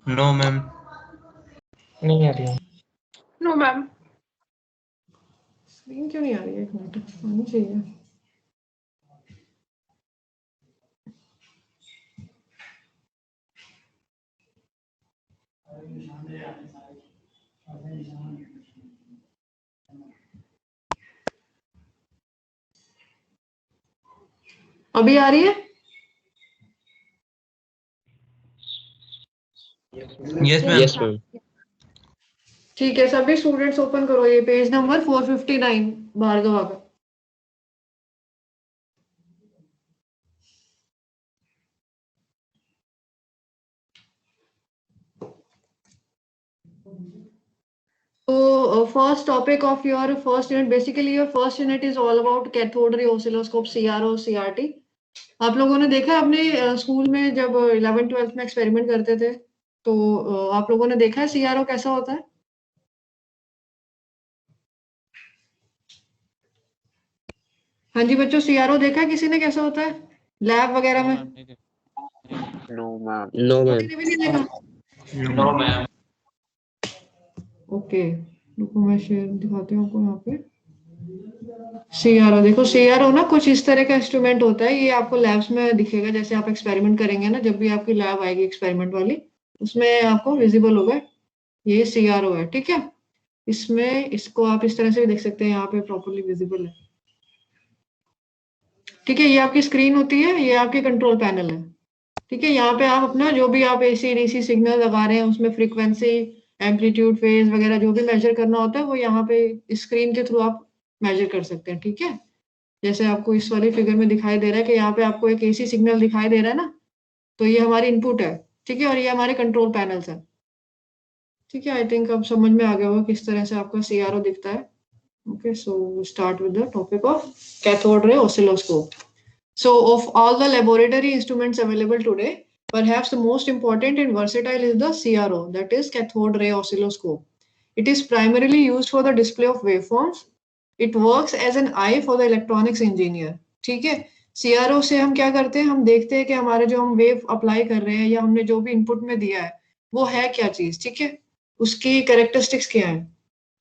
No ma'am. नहीं आ रही है। No ma'am. स्क्रीन क्यों नहीं आ रही है? 1 मिनट आनी चाहिए। अभी आ रही है? Yes ma'am. Yes ma'am. ठीक है, सभी स्टूडेंट्स ओपन करो ये पेज नंबर 459 भार्गवा का। So first topic of your first unit, basically your first unit is all about cathode ray oscilloscope, CRO, CRT. आप लोगों ने देखा है अपने स्कूल में जब 11th-12th में एक्सपेरिमेंट करते थे तो आप लोगों ने देखा है CRO कैसा होता है? हाँ जी बच्चों, CRO देखा है किसी ने कैसा होता है लैब वगैरह में? No ma'am. No ma'am. किसी ने भी नहीं देखा? No ma'am. ओके, रुको मैं शेयर दिखाती हूँ आपको यहाँ पे। CRO देखो, CRO ना कुछ इस तरह का इंस्ट्रूमेंट होता है, ये आपको लैब्स में दिखेगा जैसे आप एक्सपेरिमेंट करेंगे ना, जब भी आपकी लैब आएगी एक्सपेरिमेंट वाली उसमें आपको विजिबल होगा ये CRO है, ठीक है। इसमें इसको आप इस तरह से भी देख सकते हैं, यहाँ पे प्रॉपर्ली विजिबल है, ठीक है। ये आपकी स्क्रीन होती है, ये आपकी कंट्रोल पैनल है, ठीक है। यहाँ पे आप अपना जो भी आप AC DC सिग्नल लगा रहे हैं उसमें फ्रीक्वेंसी, एम्पलीट्यूड, फेज वगैरह जो भी मेजर करना होता है वो यहाँ पे स्क्रीन के थ्रू आप मेजर कर सकते हैं, ठीक है। जैसे आपको इस वाली फिगर में दिखाई दे रहा है कि यहाँ पे आपको एक AC सिग्नल दिखाई दे रहा है ना, तो ये हमारी इनपुट है, ठीक है, और ये हमारे कंट्रोल पैनल्स है, ठीक है। आई थिंक अब समझ में आ गया होगा किस तरह से आपका CRO दिखता है। Okay, so start with the topic of cathode ray oscilloscope. So of all the laboratory instruments available today, perhaps the most important and versatile is the CRO, that is cathode ray oscilloscope. It is primarily used for the display of waveforms. It works as an eye for the electronics engineer. ठीक है, CRO से हम क्या करते हैं, हम देखते हैं कि हमारे जो हम वेव अप्लाई कर रहे हैं या हमने जो भी इनपुट में दिया है वो है क्या चीज, ठीक है, उसकी कैरेक्टरिस्टिक्स क्या है,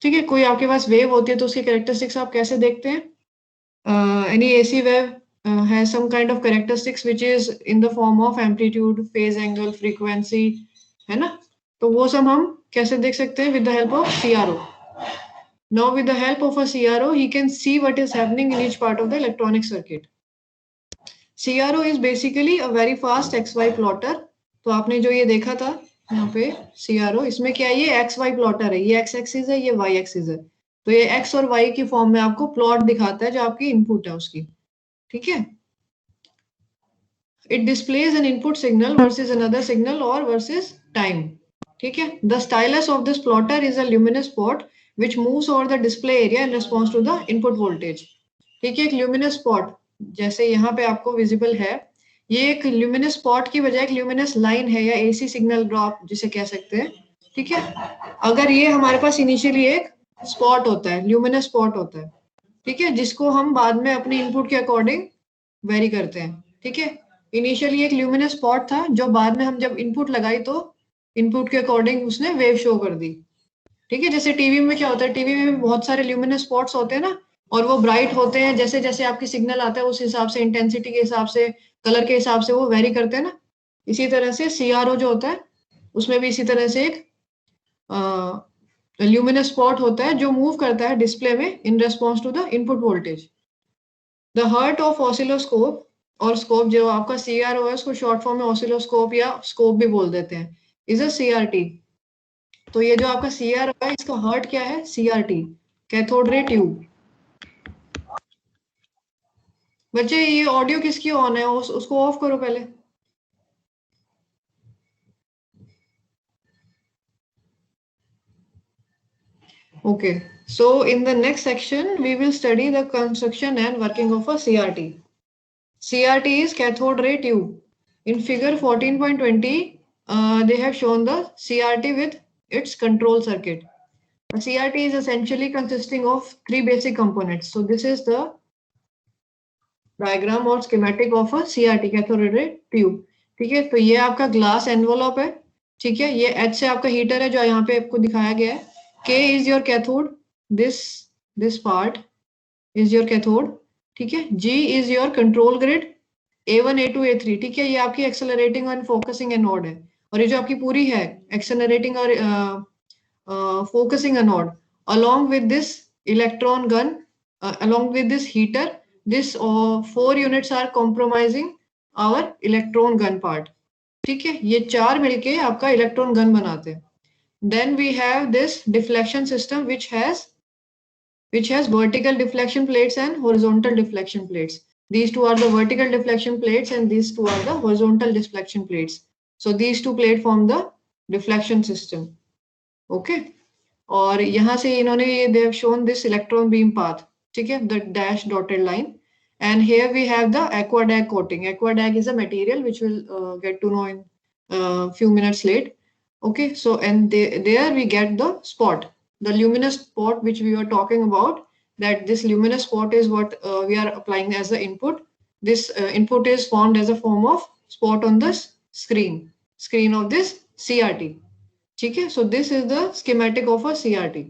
ठीक है। कोई आपके पास वेव होती है तो उसकी कैरेक्टरिस्टिक्स आप कैसे देखते हैं? Any AC wave has some kind of characteristics which is in the form of amplitude, phase angle, frequency, है ना। तो वो सब हम कैसे देख सकते हैं? with the help of CRO. Now with the help of a CRO he can see what is happening in each part of the electronic circuit. CRO is basically a very fast XY plotter. तो आपने जो ये देखा था यहाँ पे CRO, इसमें क्या है, ये XY प्लॉटर है, ये X एक्सिस है, ये Y एक्सिस है, तो ये X और Y की फॉर्म में आपको प्लॉट दिखाता है जो आपकी इनपुट है उसकी, ठीक है। It displays an input signal versus another signal or versus time, ठीक है। The stylus of this plotter is a luminous spot which moves over the display area in response to the input voltage, ठीक है। एक luminous spot जैसे यहाँ पे आपको visible है, ये एक luminous spot की बजाय एक luminous line है या AC सिग्नल ड्रॉप जिसे कह सकते हैं, ठीक है। अगर ये हमारे पास इनिशियली एक स्पॉट होता है, luminous spot होता है, ठीक है, जिसको हम बाद में अपने इनपुट के अकॉर्डिंग वेरी करते हैं, ठीक है। इनिशियली एक ल्यूमिनस स्पॉट था जो बाद में हम जब इनपुट लगाई तो इनपुट के अकॉर्डिंग उसने वेव शो कर दी, ठीक है। जैसे टीवी में क्या होता है, टीवी में भी बहुत सारे ल्यूमिनस स्पॉट्स होते हैं ना, और वो ब्राइट होते हैं, जैसे जैसे आपकी सिग्नल आता है उस हिसाब से, इंटेंसिटी के हिसाब से, कलर के हिसाब से वो वेरी करते हैं ना। इसी तरह से CRO जो होता है उसमें भी इसी तरह से एक ल्यूमिनस स्पॉट होता है जो मूव करता है डिस्प्ले में in response to the input voltage. The heart of oscilloscope, और स्कोप जो आपका CRO है उसको शॉर्ट फॉर्म में ऑसिलोस्कोप या स्कोप भी बोल देते हैं, इज अ CRT। तो ये जो आपका CRO है इसका हार्ट क्या है? CRT, cathode ray tube. बच्चे ये ऑडियो किसकी ऑन है? उसको ऑफ करो पहले। Okay, so in the next section we will study the construction and working of a CRT. CRT is cathode ray tube. In figure 14.20, they have shown the CRT with its control circuit. A CRT is essentially consisting of 3 basic components. So this is the diagram or schematic of a CRT, cathode ray tube. ठीक है, तो ये आपका glass envelope है ठीक है, ये H से आपका हीटर है जो यहाँ पे आपको दिखाया गया है। K is your cathode, this part is your cathode, ठीक है। G is your control grid, A1 A2 A3, ठीक है, ये आपकी एक्सेलरेटिंग एंड फोकसिंग एनोड है। और ये जो आपकी पूरी है एक्सेलरेटिंग और focusing anode, along with this electron gun, along with this heater, this 4 units are comprising our electron gun part, ठीक है, ये 4 मिलके आपका इलेक्ट्रॉन गन बनाते हैं। Then we have this deflection system which has vertical deflection plates and horizontal deflection plates. These two are the vertical deflection plates and these two are the horizontal deflection plates. So these two plates form the deflection system. Okay. और यहाँ से इन्होंने ये they have shown this electron beam path, ठीक है, the dash dotted line, and here we have the aquadag coating. Aquadag is a material which we'll get to know in few minutes late. Okay, so and there we get the spot, the luminous spot which we were talking about, that this luminous spot is what we are applying as the input. This input is formed as a form of spot on the screen of this CRT. ठीक है, so this is the schematic of a CRT.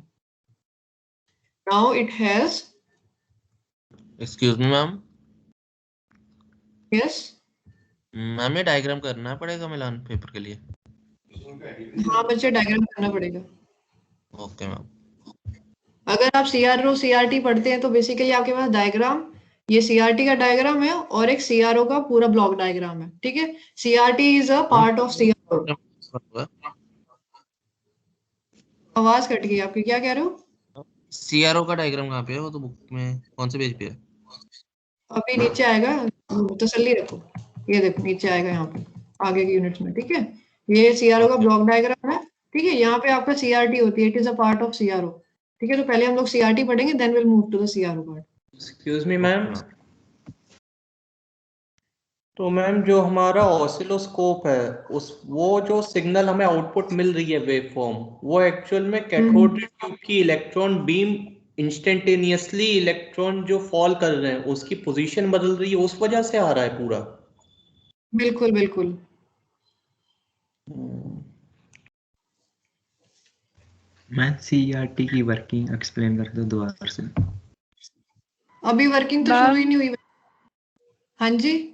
Now it has, Excuse me ma'am, yes, ma'am ये diagram करना पड़ेगा मिलान paper के लिए। हाँ बच्चे diagram करना पड़ेगा। Okay ma'am. अगर आप CRO CRT पढ़ते हैं तो बेसिकली आपके पास डायग्राम, ये CRT का डायग्राम है और एक CRO का पूरा ब्लॉक डायग्राम है, ठीक है। CRT is a part of CRO। आवाज कट गई आपकी, क्या कह रहे हो? CRO का डायग्राम कहाँ पे है? वो तो बुक में कौन से पेज पे है? अभी नीचे आएगा, तसल्ली रखो, ये देखो नीचे आएगा यहाँ पे आगे की यूनिट्स में, ठीक है। ये CRO का ब्लॉक डायग्राम है, ठीक है। यहाँ पे आपका CRT होती है, it is a part of CRO, ठीक है। तो पहले हम लोग CRT पढ़ेंगे, then will move to the CRO part. Excuse me ma'am, तो मैम जो हमारा ऑसिलोस्कोप है उस वो जो सिग्नल हमें आउटपुट मिल रही है वेव फॉर्म, वो एक्चुअल में कैथोड ट्यूब की इलेक्ट्रॉन बीम इंस्टेंटेनियसली इलेक्ट्रॉन जो फॉल कर रहे हैं उसकी पोजीशन बदल रही है, उस वजह से आ रहा है पूरा। बिल्कुल बिल्कुल। मैं CRT की वर्किंग एक्सप्लेन कर दो दोबारा से। अभी वर्किंग तो शुरू ही नहीं हुई। हाँ जी,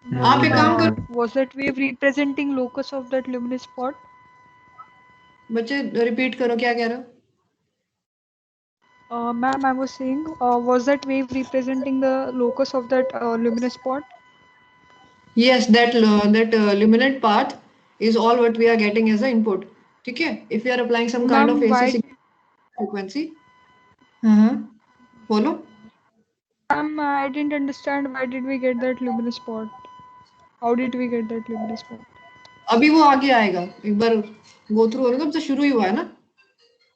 आप एक काम करो, Was that wave representing locus of that luminous spot? बच्चे रिपीट करो क्या कह रहे हो? Ma'am, I was saying, was that wave representing the locus of that luminous spot? Yes, that luminant path is all what we are getting as the input, ठीक है। If we are applying some kind of Ma'am, AC frequency, हाँ बोलो। Ma'am, I didn't understand why did we get that luminous spot? How did we get that luminous spot? अभी वो आगे आएगा, एक बार go through होगा, तो शुरू ही हुआ है ना।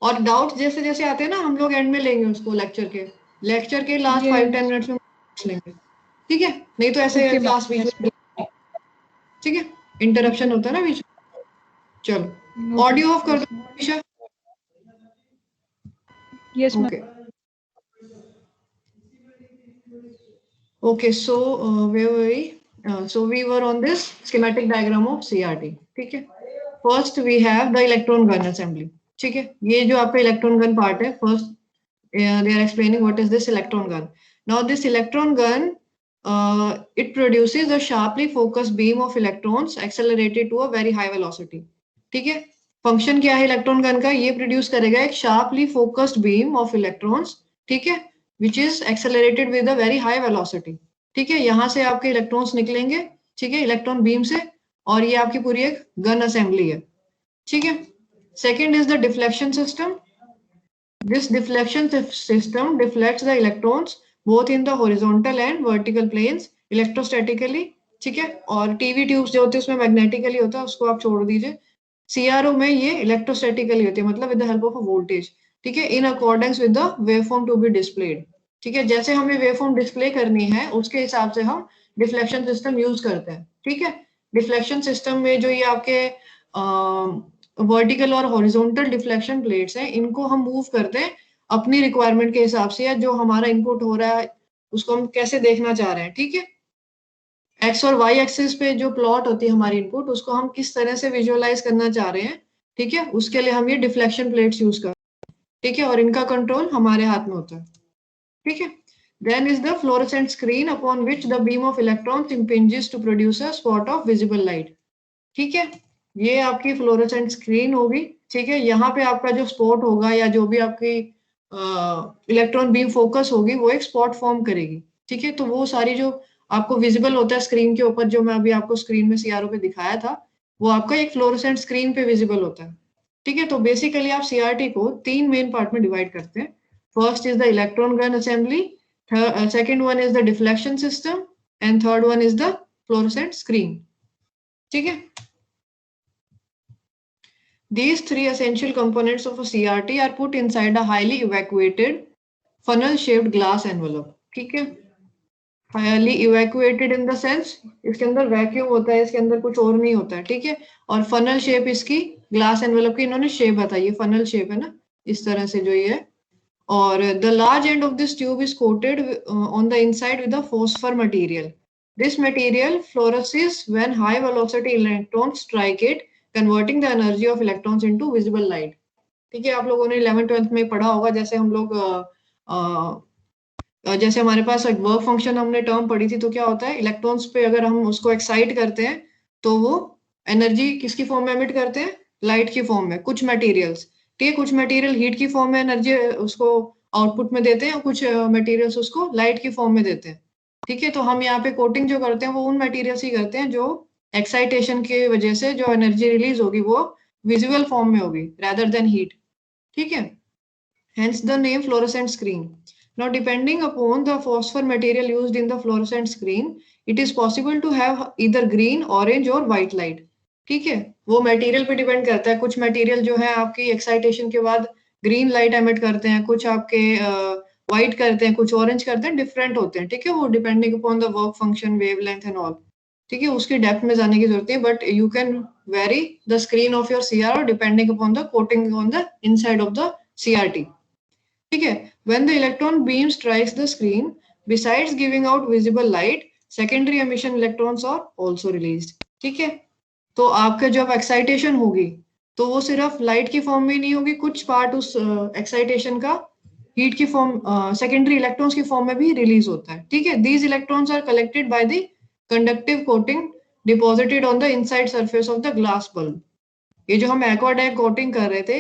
और डाउट्स जैसे जैसे आते हैं ना, हम लोग एंड में लेंगे उसको, लेक्चर के लास्ट 5-10 मिनट्स में लेंगे, ठीक है। नहीं तो ऐसे क्लास बीच में, ठीक है, इंटरप्शन होता है ना बीच में। चलो ऑडियो ऑफ कर दो Isha. Yes, ma'am. Okay, so where were we? So we were on this schematic diagram of CRT, ठीक है। First we have the electron gun assembly, ठीक है। ये जो आपका electron gun part है, first they are explaining what is this electron gun. Now this electron gun, it produces a sharply focused beam of electrons accelerated to a very high velocity, ठीक है। Function क्या है electron gun का? ये produce करेगा एक sharply focused beam of electrons, ठीक है, which is accelerated with a very high velocity, ठीक है। यहाँ से आपके इलेक्ट्रॉन्स निकलेंगे, ठीक है, इलेक्ट्रॉन बीम से, और ये आपकी पूरी एक गन असेंबली है, ठीक है। Second is the deflection system. This deflection system deflects the electrons both in the horizontal and vertical planes electrostatically, ठीक है। और टीवी ट्यूब्स जो होते हैं उसमें मैग्नेटिकली होता है, उसको आप छोड़ दीजिए। CRO में ये इलेक्ट्रोस्टैटिकली होती है, मतलब with the help of a voltage, ठीक है, in accordance with the waveform to be displayed, ठीक है। जैसे हमें वेवफॉर्म डिस्प्ले करनी है उसके हिसाब से हम डिफ्लेक्शन सिस्टम यूज करते हैं, ठीक है। डिफ्लेक्शन सिस्टम में जो ये आपके वर्टिकल और हॉरिजॉन्टल डिफ्लेक्शन प्लेट्स हैं, इनको हम मूव करते हैं अपनी रिक्वायरमेंट के हिसाब से, या जो हमारा इनपुट हो रहा है उसको हम कैसे देखना चाह रहे हैं, ठीक है। एक्स और वाई एक्सिस पे जो प्लॉट होती है हमारी इनपुट, उसको हम किस तरह से विजुअलाइज करना चाह रहे हैं, ठीक है, उसके लिए हम ये डिफ्लेक्शन प्लेट्स यूज करते हैं, ठीक है, और इनका कंट्रोल हमारे हाथ में होता है, ठीक है। Then is the fluorescent screen upon which the beam of electrons impinges to produce a spot of visible light, ठीक है। ये आपकी फ्लोरोसेंट स्क्रीन होगी, ठीक है। यहाँ पे आपका जो स्पॉट होगा या जो भी आपकी इलेक्ट्रॉन बीम फोकस होगी वो एक स्पॉट फॉर्म करेगी, ठीक है। तो वो सारी जो आपको विजिबल होता है स्क्रीन के ऊपर, जो मैं अभी आपको स्क्रीन में सीआरओ पे दिखाया था, वो आपका एक फ्लोरोसेंट स्क्रीन पे विजिबल होता है, ठीक है। तो बेसिकली आप सीआरटी को 3 मेन पार्ट में डिवाइड करते हैं। First is the electron gun assembly, second one is the deflection system, and third one is the fluorescent screen, ठीक है। These 3 essential components of a CRT are put inside a highly evacuated funnel-shaped glass envelope, ठीक है। Highly evacuated in the sense इसके अंदर vacuum होता है, इसके अंदर कुछ और नहीं होता है, ठीक है। और फनल शेप इसकी ग्लास एनवेलप की इन्होंने शेप बताई है, फनल शेप है ना, इस तरह से जो ये है। और the large end of this tube is coated on the inside with a phosphor material. This material fluoresces when high velocity electrons strike it, converting the energy of electrons into visible light. ठीक है, आप लोगों ने 11th-12th में पढ़ा होगा, जैसे हम लोग जैसे हमारे पास एक वर्क फंक्शन हमने टर्म पढ़ी थी, तो क्या होता है, इलेक्ट्रॉन्स पे अगर हम उसको एक्साइट करते हैं तो वो एनर्जी किसकी फॉर्म में एमिट करते हैं, लाइट की फॉर्म में, कुछ मटेरियल्स, ठीक है। कुछ मटेरियल हीट की फॉर्म में एनर्जी उसको आउटपुट में देते हैं, और कुछ मटेरियल्स उसको लाइट की फॉर्म में देते हैं, ठीक है। तो हम यहाँ पे कोटिंग जो करते हैं वो उन मटेरियल्स ही करते हैं जो एक्साइटेशन की वजह से जो एनर्जी रिलीज होगी वो विजुअल फॉर्म में होगी rather than हीट, ठीक है। Hence the name fluorescent screen. Now, depending upon the phosphor material used in the fluorescent screen, it is possible to have either green, orange or white light. ठीक है, वो material पे depend करता है। कुछ material जो है आपकी एक्साइटेशन के बाद ग्रीन लाइट एमिट करते हैं, कुछ आपके व्हाइट करते हैं, कुछ ऑरेंज करते हैं, डिफरेंट होते हैं, ठीक है। वो depending upon the work function, wavelength and all, ठीक है। उसकी डेप्थ में जाने की जरूरत है, but you can very the screen of your CR depending upon the coating on the inside of the CRT, ठीक है। When the electron beam strikes the screen, besides giving out visible light, secondary emission electrons are also released, ठीक है। तो आपका जब excitation होगी तो वो सिर्फ लाइट की फॉर्म में नहीं होगी, कुछ पार्ट उस एक्साइटेशन का हीट की फॉर्म, सेकेंडरी इलेक्ट्रॉन्स की फॉर्म में भी रिलीज होता है, ठीक है। These electrons are collected by the conductive coating deposited on the inside surface of the glass bulb. ये जो हम एक्वाडैक कोटिंग कर रहे थे,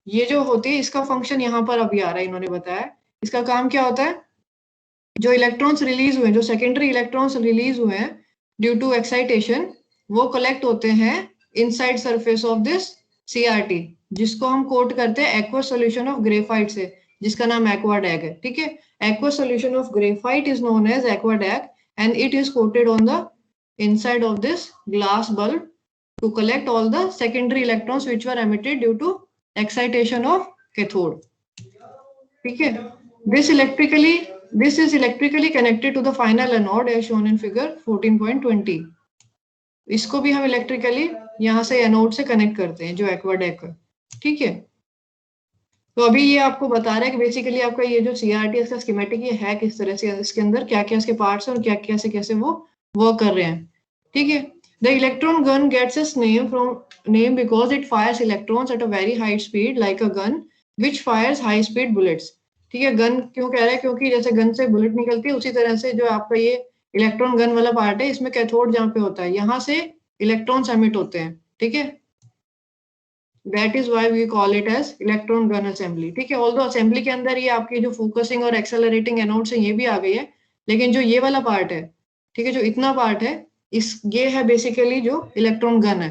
ये जो होती है, इसका फंक्शन यहाँ पर अभी आ रहा है, इन्होंने बताया। इसका काम क्या होता है, जो इलेक्ट्रॉन्स रिलीज हुए, जो सेकेंडरी इलेक्ट्रॉन्स रिलीज हुए हैं ड्यू टू एक्साइटेशन, वो कलेक्ट होते हैं inside surface of this CRT, जिसको हम कोट करते हैं एक्वस सॉल्यूशन ऑफ ग्रेफाइट से, जिसका नाम एक्वाडैक है, ठीक है। Aqueous solution of graphite is known as aquadag and it is coated on the inside of this glass bulb to collect all the secondary electrons which were emitted due to excitation of cathode, ठीक है। This is electrically connected to the final anode as shown in figure 14.20. इसको भी हम electrically यहाँ से anode से connect करते हैं, जो एक्वाडैक है, ठीक है। तो अभी ये आपको बता रहा है कि बेसिकली आपका ये जो सीआरटी इसका स्कीमेटिक ये है किस तरह से, इसके अंदर क्या क्या इसके पार्ट्स हैं और क्या कैसे वो वर्क कर रहे हैं, ठीक है। The electron gun gets its name because it fires electrons at a very high speed like a gun which fires high speed bullets, ठीक है। गन क्यों कह रहा है, क्योंकि जैसे गन से बुलेट निकलती है, उसी तरह से जो आपका ये इलेक्ट्रॉन गन वाला पार्ट है, इसमें कैथोड जहाँ पे होता है, यहाँ से इलेक्ट्रॉन्स एमिट होते हैं, ठीक है। That is why we call it as electron gun assembly, ठीक है। ऑल्दो असेंबली के अंदर ये आपकी जो फोकसिंग और एक्सेलरेटिंग एनोड्स है ये भी आ गई है, लेकिन जो ये वाला पार्ट है, ठीक है, जो इतना पार्ट है, ये है बेसिकली जो इलेक्ट्रॉन गन है,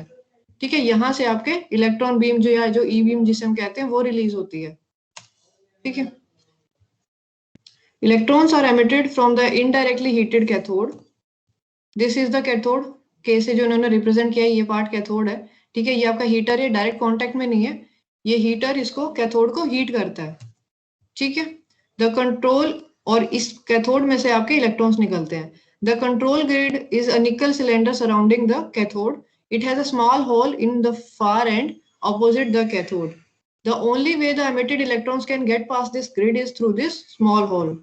ठीक है। यहाँ से आपके इलेक्ट्रॉन बीम जो या जो ई बीम जिसे हम कहते हैं वो रिलीज होती है, ठीक है। Electrons are emitted from the indirectly heated cathode, this is the cathode, के से जो इन्होंने रिप्रेजेंट किया है ये पार्ट कैथोड है, ठीक है। ये आपका हीटर है, डायरेक्ट कॉन्टेक्ट में नहीं है, ये हीटर इसको कैथोड को हीट करता है, ठीक है। द कंट्रोल, और इस कैथोड में से आपके इलेक्ट्रॉन्स निकलते हैं। The control grid is a nickel cylinder surrounding the cathode. It has a small hole in the far end opposite the cathode. The only way the emitted electrons can get past this grid is through this small hole.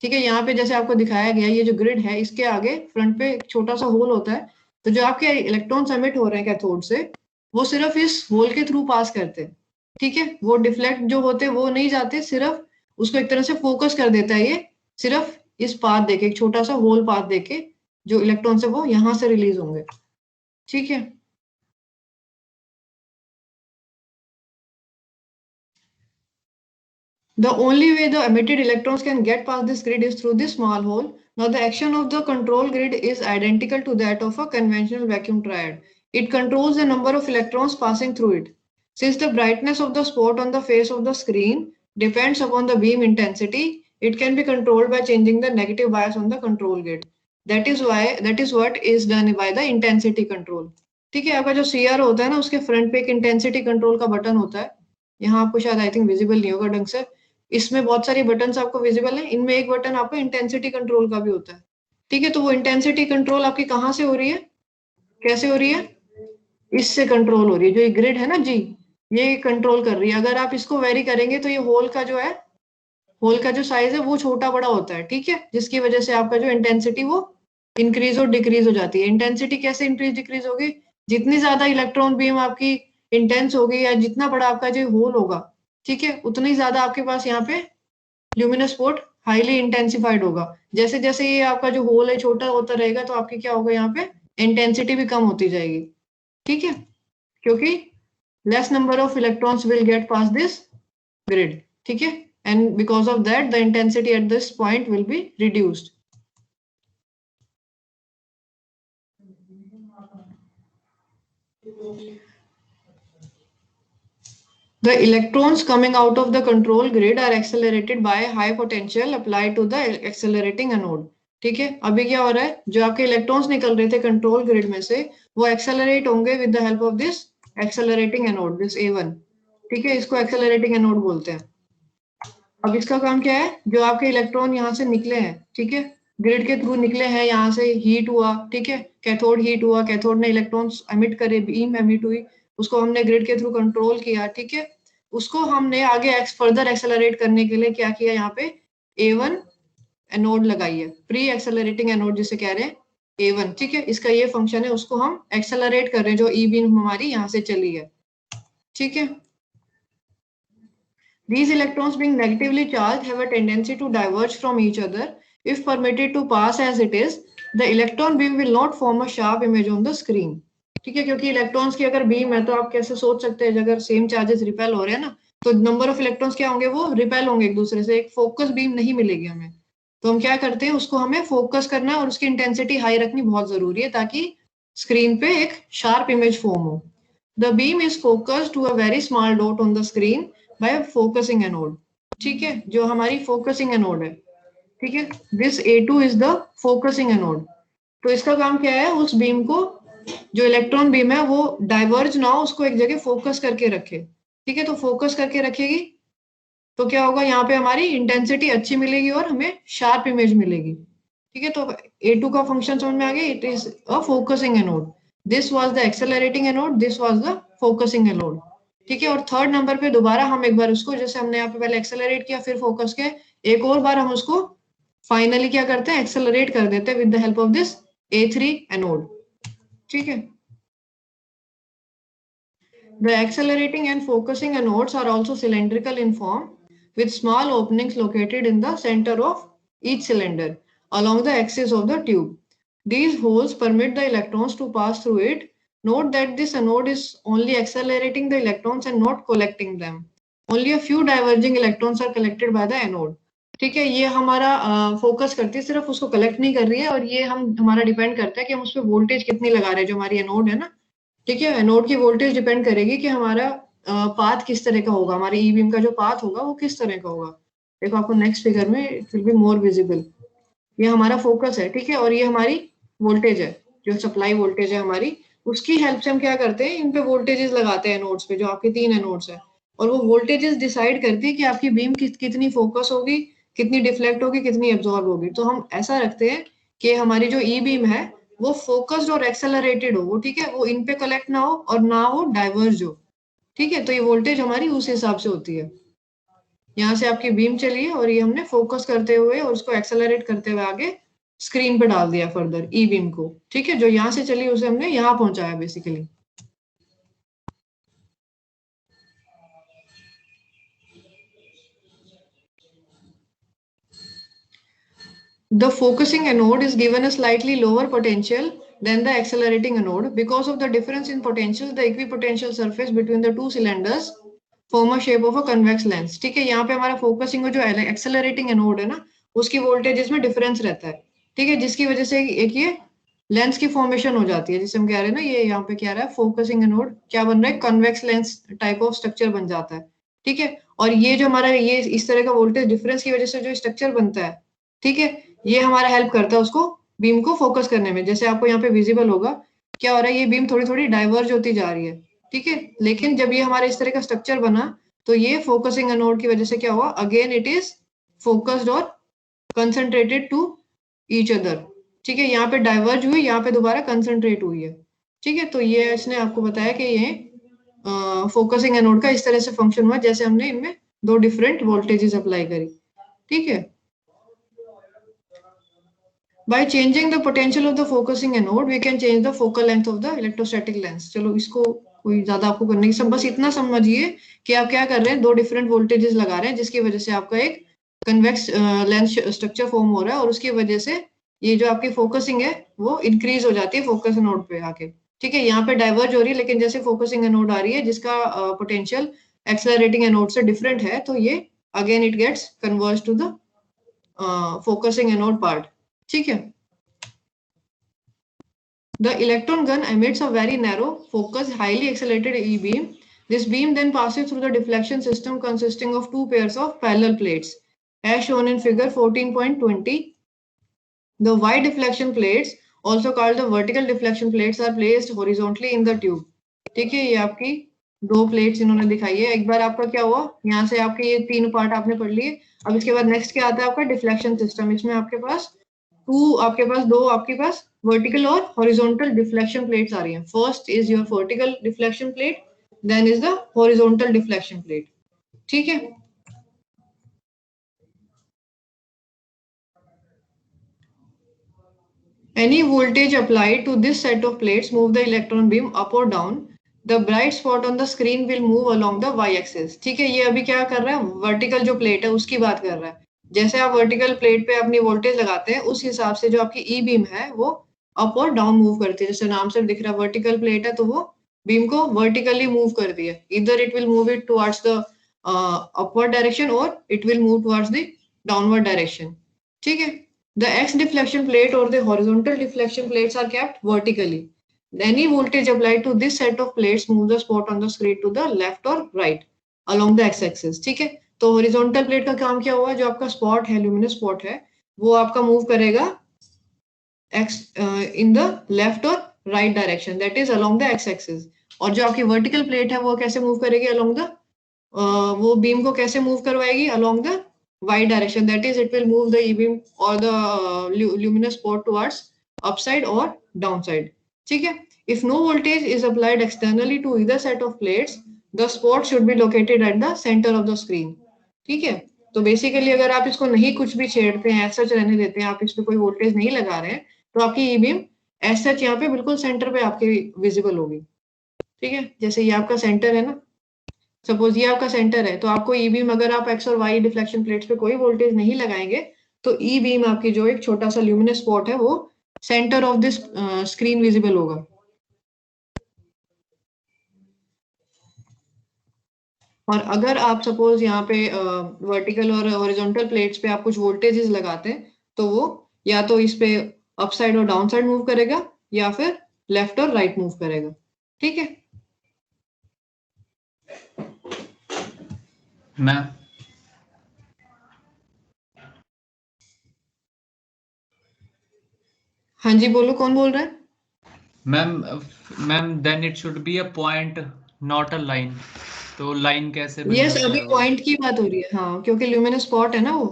ठीक है, यहाँ पे जैसे आपको दिखाया गया ये जो ग्रिड है इसके आगे फ्रंट पे एक छोटा सा होल होता है, तो जो आपके इलेक्ट्रॉन्स एमिट हो रहे हैं कैथोड से वो सिर्फ इस होल के थ्रू पास करते हैं। ठीक है, वो डिफ्लेक्ट जो होते हैं वो नहीं जाते, सिर्फ उसको एक तरह से फोकस कर देता है ये, सिर्फ इस पाथ देके, एक छोटा सा होल पाथ देके जो इलेक्ट्रॉन्स है वो यहाँ से रिलीज होंगे। ठीक है, the only way the emitted electrons can get past this grid is through this small hole. Now the action of the control grid is identical to that of a conventional vacuum triad. It controls the number of electrons passing through it. Since the brightness of the spot on the face of the screen depends upon the beam intensity, it can be controlled by changing the negative bias on the control grid. That is what is done by the intensity control. ठीक है, आपका जो CR होता है ना उसके front पे एक इंटेंसिटी कंट्रोल का बटन होता है, यहाँ आपको शायद आई थिंक विजिबल नहीं होगा ढंग से, इसमें बहुत सारी बटन्स आपको विजिबल हैं, इनमें एक बटन आपको इंटेंसिटी कंट्रोल का भी होता है। ठीक है, तो वो इंटेंसिटी कंट्रोल आपकी कहाँ से हो रही है, कैसे हो रही है, इससे कंट्रोल हो रही है, जो ये ग्रिड है ना जी ये कंट्रोल कर रही है। अगर आप इसको वेरी करेंगे तो ये होल का जो है, होल का जो साइज है वो छोटा बड़ा होता है। ठीक है, जिसकी वजह से आपका जो इंटेंसिटी वो इंक्रीज और डिक्रीज हो जाती है। इंटेंसिटी कैसे इंक्रीज डिक्रीज होगी, जितनी ज्यादा इलेक्ट्रॉन बीम आपकी इंटेंस होगी या जितना बड़ा आपका जो होल होगा, ठीक है, उतनी ज्यादा आपके पास यहाँ पे ल्यूमिनस स्पॉट हाईली इंटेंसिफाइड होगा। जैसे जैसे ये आपका जो होल है छोटा होता रहेगा तो आपकी क्या होगा, यहाँ पे इंटेंसिटी भी कम होती जाएगी। ठीक है, क्योंकि less number of electrons will get pass this grid. ठीक है, and because of that the intensity at this point will be reduced. The electrons coming out of the control grid are accelerated by high potential applied to the accelerating anode. ठीक है, अभी क्या हो रहा है, जो आपके इलेक्ट्रॉन्स निकल रहे थे कंट्रोल ग्रिड में से वो एक्सेलरेट होंगे with the help of this accelerating anode, this A1। ठीक है, इसको एक्सेलरेटिंग एनोड बोलते हैं। अब इसका काम क्या है, जो आपके इलेक्ट्रॉन यहाँ से निकले हैं, ठीक है, ग्रिड के थ्रू निकले हैं, यहाँ से हीट हुआ, ठीक है, कैथोड हीट हुआ, कैथोड ने इलेक्ट्रॉन्स एमिट करे, बीम एमिट हुई, उसको हमने ग्रिड के थ्रू कंट्रोल किया। ठीक है, उसको हमने आगे फर्दर एक्सेलरेट करने के लिए क्या किया, यहाँ पे A1 एनोड लगाई है, प्री एक्सेलरेटिंग एनोड जिसे कह रहे हैं A1। ठीक है, इसका ये फंक्शन है, उसको हम एक्सेलरेट कर रहे हैं, जो ई बीम हमारी यहाँ से चली है। ठीक है, these electrons being negatively charged have a tendency to diverge from each other. If permitted to pass as it is, the electron beam will not form a sharp image on the screen. ठीक है, क्योंकि electrons की अगर beam है तो आप कैसे सोच सकते हैं, अगर सेम चार्जेस रिपेल हो रहे हैं ना तो नंबर ऑफ इलेक्ट्रॉन्स क्या होंगे, वो रिपेल होंगे एक दूसरे से, एक फोकस बीम नहीं मिलेगी हमें। तो हम क्या करते हैं, उसको हमें फोकस करना है और उसकी इंटेंसिटी हाई रखनी बहुत जरूरी है ताकि स्क्रीन पे एक शार्प इमेज फॉर्म हो। The beam is focused to a very small dot on the screen by focusing anode. ठीक है, जो हमारी फोकसिंग एनोड है, ठीक है, this A2 is the focusing anode. तो इसका काम क्या है, उस बीम को, जो इलेक्ट्रॉन बीम है वो डाइवर्ज ना हो, उसको एक जगह फोकस करके रखे। ठीक है, तो फोकस करके रखेगी तो क्या होगा, यहाँ पे हमारी इंटेंसिटी अच्छी मिलेगी और हमें शार्प इमेज मिलेगी। ठीक है, तो A2 का फंक्शन समझ में आ गया, it is a focusing anode, this was the accelerating anode, this was the focusing anode. ठीक है, और थर्ड नंबर पे दोबारा हम एक बार उसको, जैसे हमने यहाँ पे पहले एक्सेलरेट किया फिर फोकस किया, एक और बार हम उसको फाइनली क्या करते हैं, एक्सेलरेट कर देते हैं with the help of this A3 anode. ठीक है, the accelerating and focusing anodes are also cylindrical in form with small openings located in the center of each cylinder along the axis of the tube. These holes permit the electrons to pass through it. Note that this anode is only accelerating the electrons and not collecting them. Only a few diverging electrons are collected by the anode. ठीक है, ये हमारा focus करती है, सिर्फ उसको collect नहीं कर रही है, और ये हमारा डिपेंड करता है कि हम उस पर वोल्टेज कितनी लगा रहे हैं, जो हमारी एनोड है ना। ठीक है, एनोड की वोल्टेज डिपेंड करेगी कि हमारा पाथ किस तरह का होगा, हमारे ई बीम का जो पाथ होगा वो किस तरह का होगा। देखो आपको नेक्स्ट फिगर में it will be more visible. ये हमारा फोकस है, ठीक है, और ये हमारी वोल्टेज है, जो सप्लाई वोल्टेज है हमारी, उसकी हेल्प से हम क्या करते हैं, इन पे वोल्टेजेस लगाते हैं एनोड्स पे, जो आपके 3 एनोड्स है, और वो वोल्टेजेस डिसाइड करती है कि आपकी बीम कितनी फोकस होगी, कितनी डिफ्लेक्ट होगी, कितनी एब्जॉर्ब होगी। तो हम ऐसा रखते हैं कि हमारी जो ई बीम है वो फोकस्ड और एक्सेलरेटेड हो, वो ठीक है, वो इन पे कलेक्ट ना हो और ना वो डाइवर्ज हो। ठीक है, तो ये वोल्टेज हमारी उस हिसाब से होती है। यहाँ से आपकी बीम चली है और ये हमने फोकस करते हुए और उसको एक्सेलरेट करते हुए आगे स्क्रीन पे डाल दिया फर्दर ई बीम को, ठीक है। जो यहाँ से चली उसे हमने यहाँ पहुंचाया basically. The focusing anode is given a slightly lower potential than the accelerating anode. Because of the difference in potential, the equipotential surface between the two cylinders form a shape of a convex lens. ठीक है, यहाँ पे हमारा focusing जो accelerating anode है ना, उसकी voltage में डिफरेंस रहता है, ठीक है, जिसकी वजह से एक ये लेंस की फॉर्मेशन हो जाती है, जिसे हम कह रहे हैं ना, ये यहाँ पे क्या रहा है, फोकसिंग एनोड क्या बन रहा है, convex lens type of structure बन जाता है, ठीक है। और ये जो हमारा ये इस तरह का वोल्टेज डिफरेंस की वजह से जो स्ट्रक्चर बनता है, ठीक है, ये हमारा हेल्प करता है उसको बीम को फोकस करने में। जैसे आपको यहाँ पे विजिबल होगा क्या हो रहा है, ये बीम थोड़ी थोड़ी डाइवर्ज होती जा रही है, ठीक है। लेकिन जब ये हमारे इस तरह का स्ट्रक्चर बना तो ये फोकसिंग एनोड की वजह से क्या हुआ, अगेन इट इज फोकस्ड और कंसंट्रेटेड टू ईच अदर, ठीक है। यहाँ पे डाइवर्ज हुई, यहाँ पे दोबारा कंसंट्रेट हुई है, ठीक है। तो ये इसने आपको बताया कि ये फोकसिंग एनोड का इस तरह से फंक्शन हुआ, जैसे हमने इनमें दो डिफरेंट वोल्टेजेस अप्लाई करी, ठीक है। By changing the potential of the focusing anode, we can change the focal length of the electrostatic lens. चलो इसको कोई ज्यादा आपको करने की, सब बस इतना समझिए कि आप क्या कर रहे हैं, दो डिफरेंट वोल्टेजेस लगा रहे हैं जिसकी वजह से आपका एक कन्वेक्स लेंस स्ट्रक्चर फॉर्म हो रहा है, और उसकी वजह से ये जो आपकी फोकसिंग है वो इंक्रीज हो जाती है फोकस एनोड पे आके, ठीक है। यहाँ पे डाइवर्ज हो रही है, लेकिन जैसे फोकसिंग एनोड आ रही है जिसका पोटेंशियल एक्सेलरेटिंग एनोड से डिफरेंट है, तो ये again it gets converge to the focusing anode part, ठीक है। The electron gun emits a very narrow, focused, highly accelerated E-beam. This beam then passes through the deflection system consisting of two pairs of parallel plates, as shown in figure 14.20. The Y deflection plates, also called the vertical deflection plates, are placed horizontally in the tube. ठीक है, ये आपकी दो plates इन्होंने दिखाई है। एक बार आपका क्या हुआ, यहाँ से आपके ये तीन पार्ट आपने पढ़ लिए। अब इसके बाद नेक्स्ट क्या आता है आपका डिफ्लेक्शन सिस्टम। इसमें आपके पास दो आपके पास वर्टिकल और हॉरिजॉन्टल डिफ्लेक्शन प्लेट्स आ रही हैं। First is your vertical deflection plate, then is the horizontal deflection plate, ठीक है। Any voltage applied to this set of plates move the electron beam up or down. The bright spot on the screen will move along the y-axis. ठीक है, ये अभी क्या कर रहा है, वर्टिकल जो प्लेट है उसकी बात कर रहा है। जैसे आप वर्टिकल प्लेट पे अपनी वोल्टेज लगाते हैं, उस हिसाब से जो आपकी ई बीम है वो अप और डाउन मूव करती है। जैसे नाम से दिख रहा है वर्टिकल प्लेट है, तो वो बीम को वर्टिकली मूव कर दिया, इधर it will move it towards the upward direction और it will move towards the downward direction, ठीक है। The X deflection plate or the horizontal deflection plates are kept vertically. Any voltage applied to this set of plates moves the spot on the screen to the left or right along the x-axis. ठीक है, तो horizontal plate का काम क्या हुआ, जो आपका spot है, luminous spot है, वो आपका move करेगा x in the left or right direction, that is along the x-axis. और जो आपकी vertical plate है वो कैसे move करेगी along the वो beam को कैसे move करवाएगी along the y direction, that is it will move the e-beam or the luminous spot towards upside or downside, ठीक है। If no voltage is applied externally to either set of plates, the spot should be located at the center of the screen, ठीक है। तो basically अगर आप इसको नहीं कुछ भी छेड़ते हैं, ऐसा रहने देते हैं, आप इस पे कोई वोल्टेज नहीं लगा रहे हैं, तो आपकी ई बीम ऐसा यहाँ पे बिल्कुल सेंटर पे आपके विजिबल होगी, ठीक है। जैसे ये आपका सेंटर है ना, सपोज ये आपका सेंटर है, तो आपको ई बीम, अगर आप एक्स और वाई डिफ्लेक्शन प्लेट्स पे कोई वोल्टेज नहीं लगाएंगे, तो ई बीम आपकी जो एक छोटा सा ल्यूमिनस स्पॉट है वो centre of this screen visible होगा। और अगर आप सपोज यहाँ पे वर्टिकल और हॉरिजॉन्टल प्लेट्स पे आप कुछ वोल्टेजेस लगाते हैं, तो वो या तो इस पे अप साइड और डाउन साइड मूव करेगा या फिर लेफ्ट और राइट मूव करेगा, ठीक है। मैम हाँ जी बोलो, कौन बोल रहा है? Ma'am then it should be a point not a line, तो लाइन कैसे बन यस, जाता अभी है वो? पॉइंट की बात हो रही है, हाँ, क्योंकि ल्यूमिनस स्पॉट है ना वो।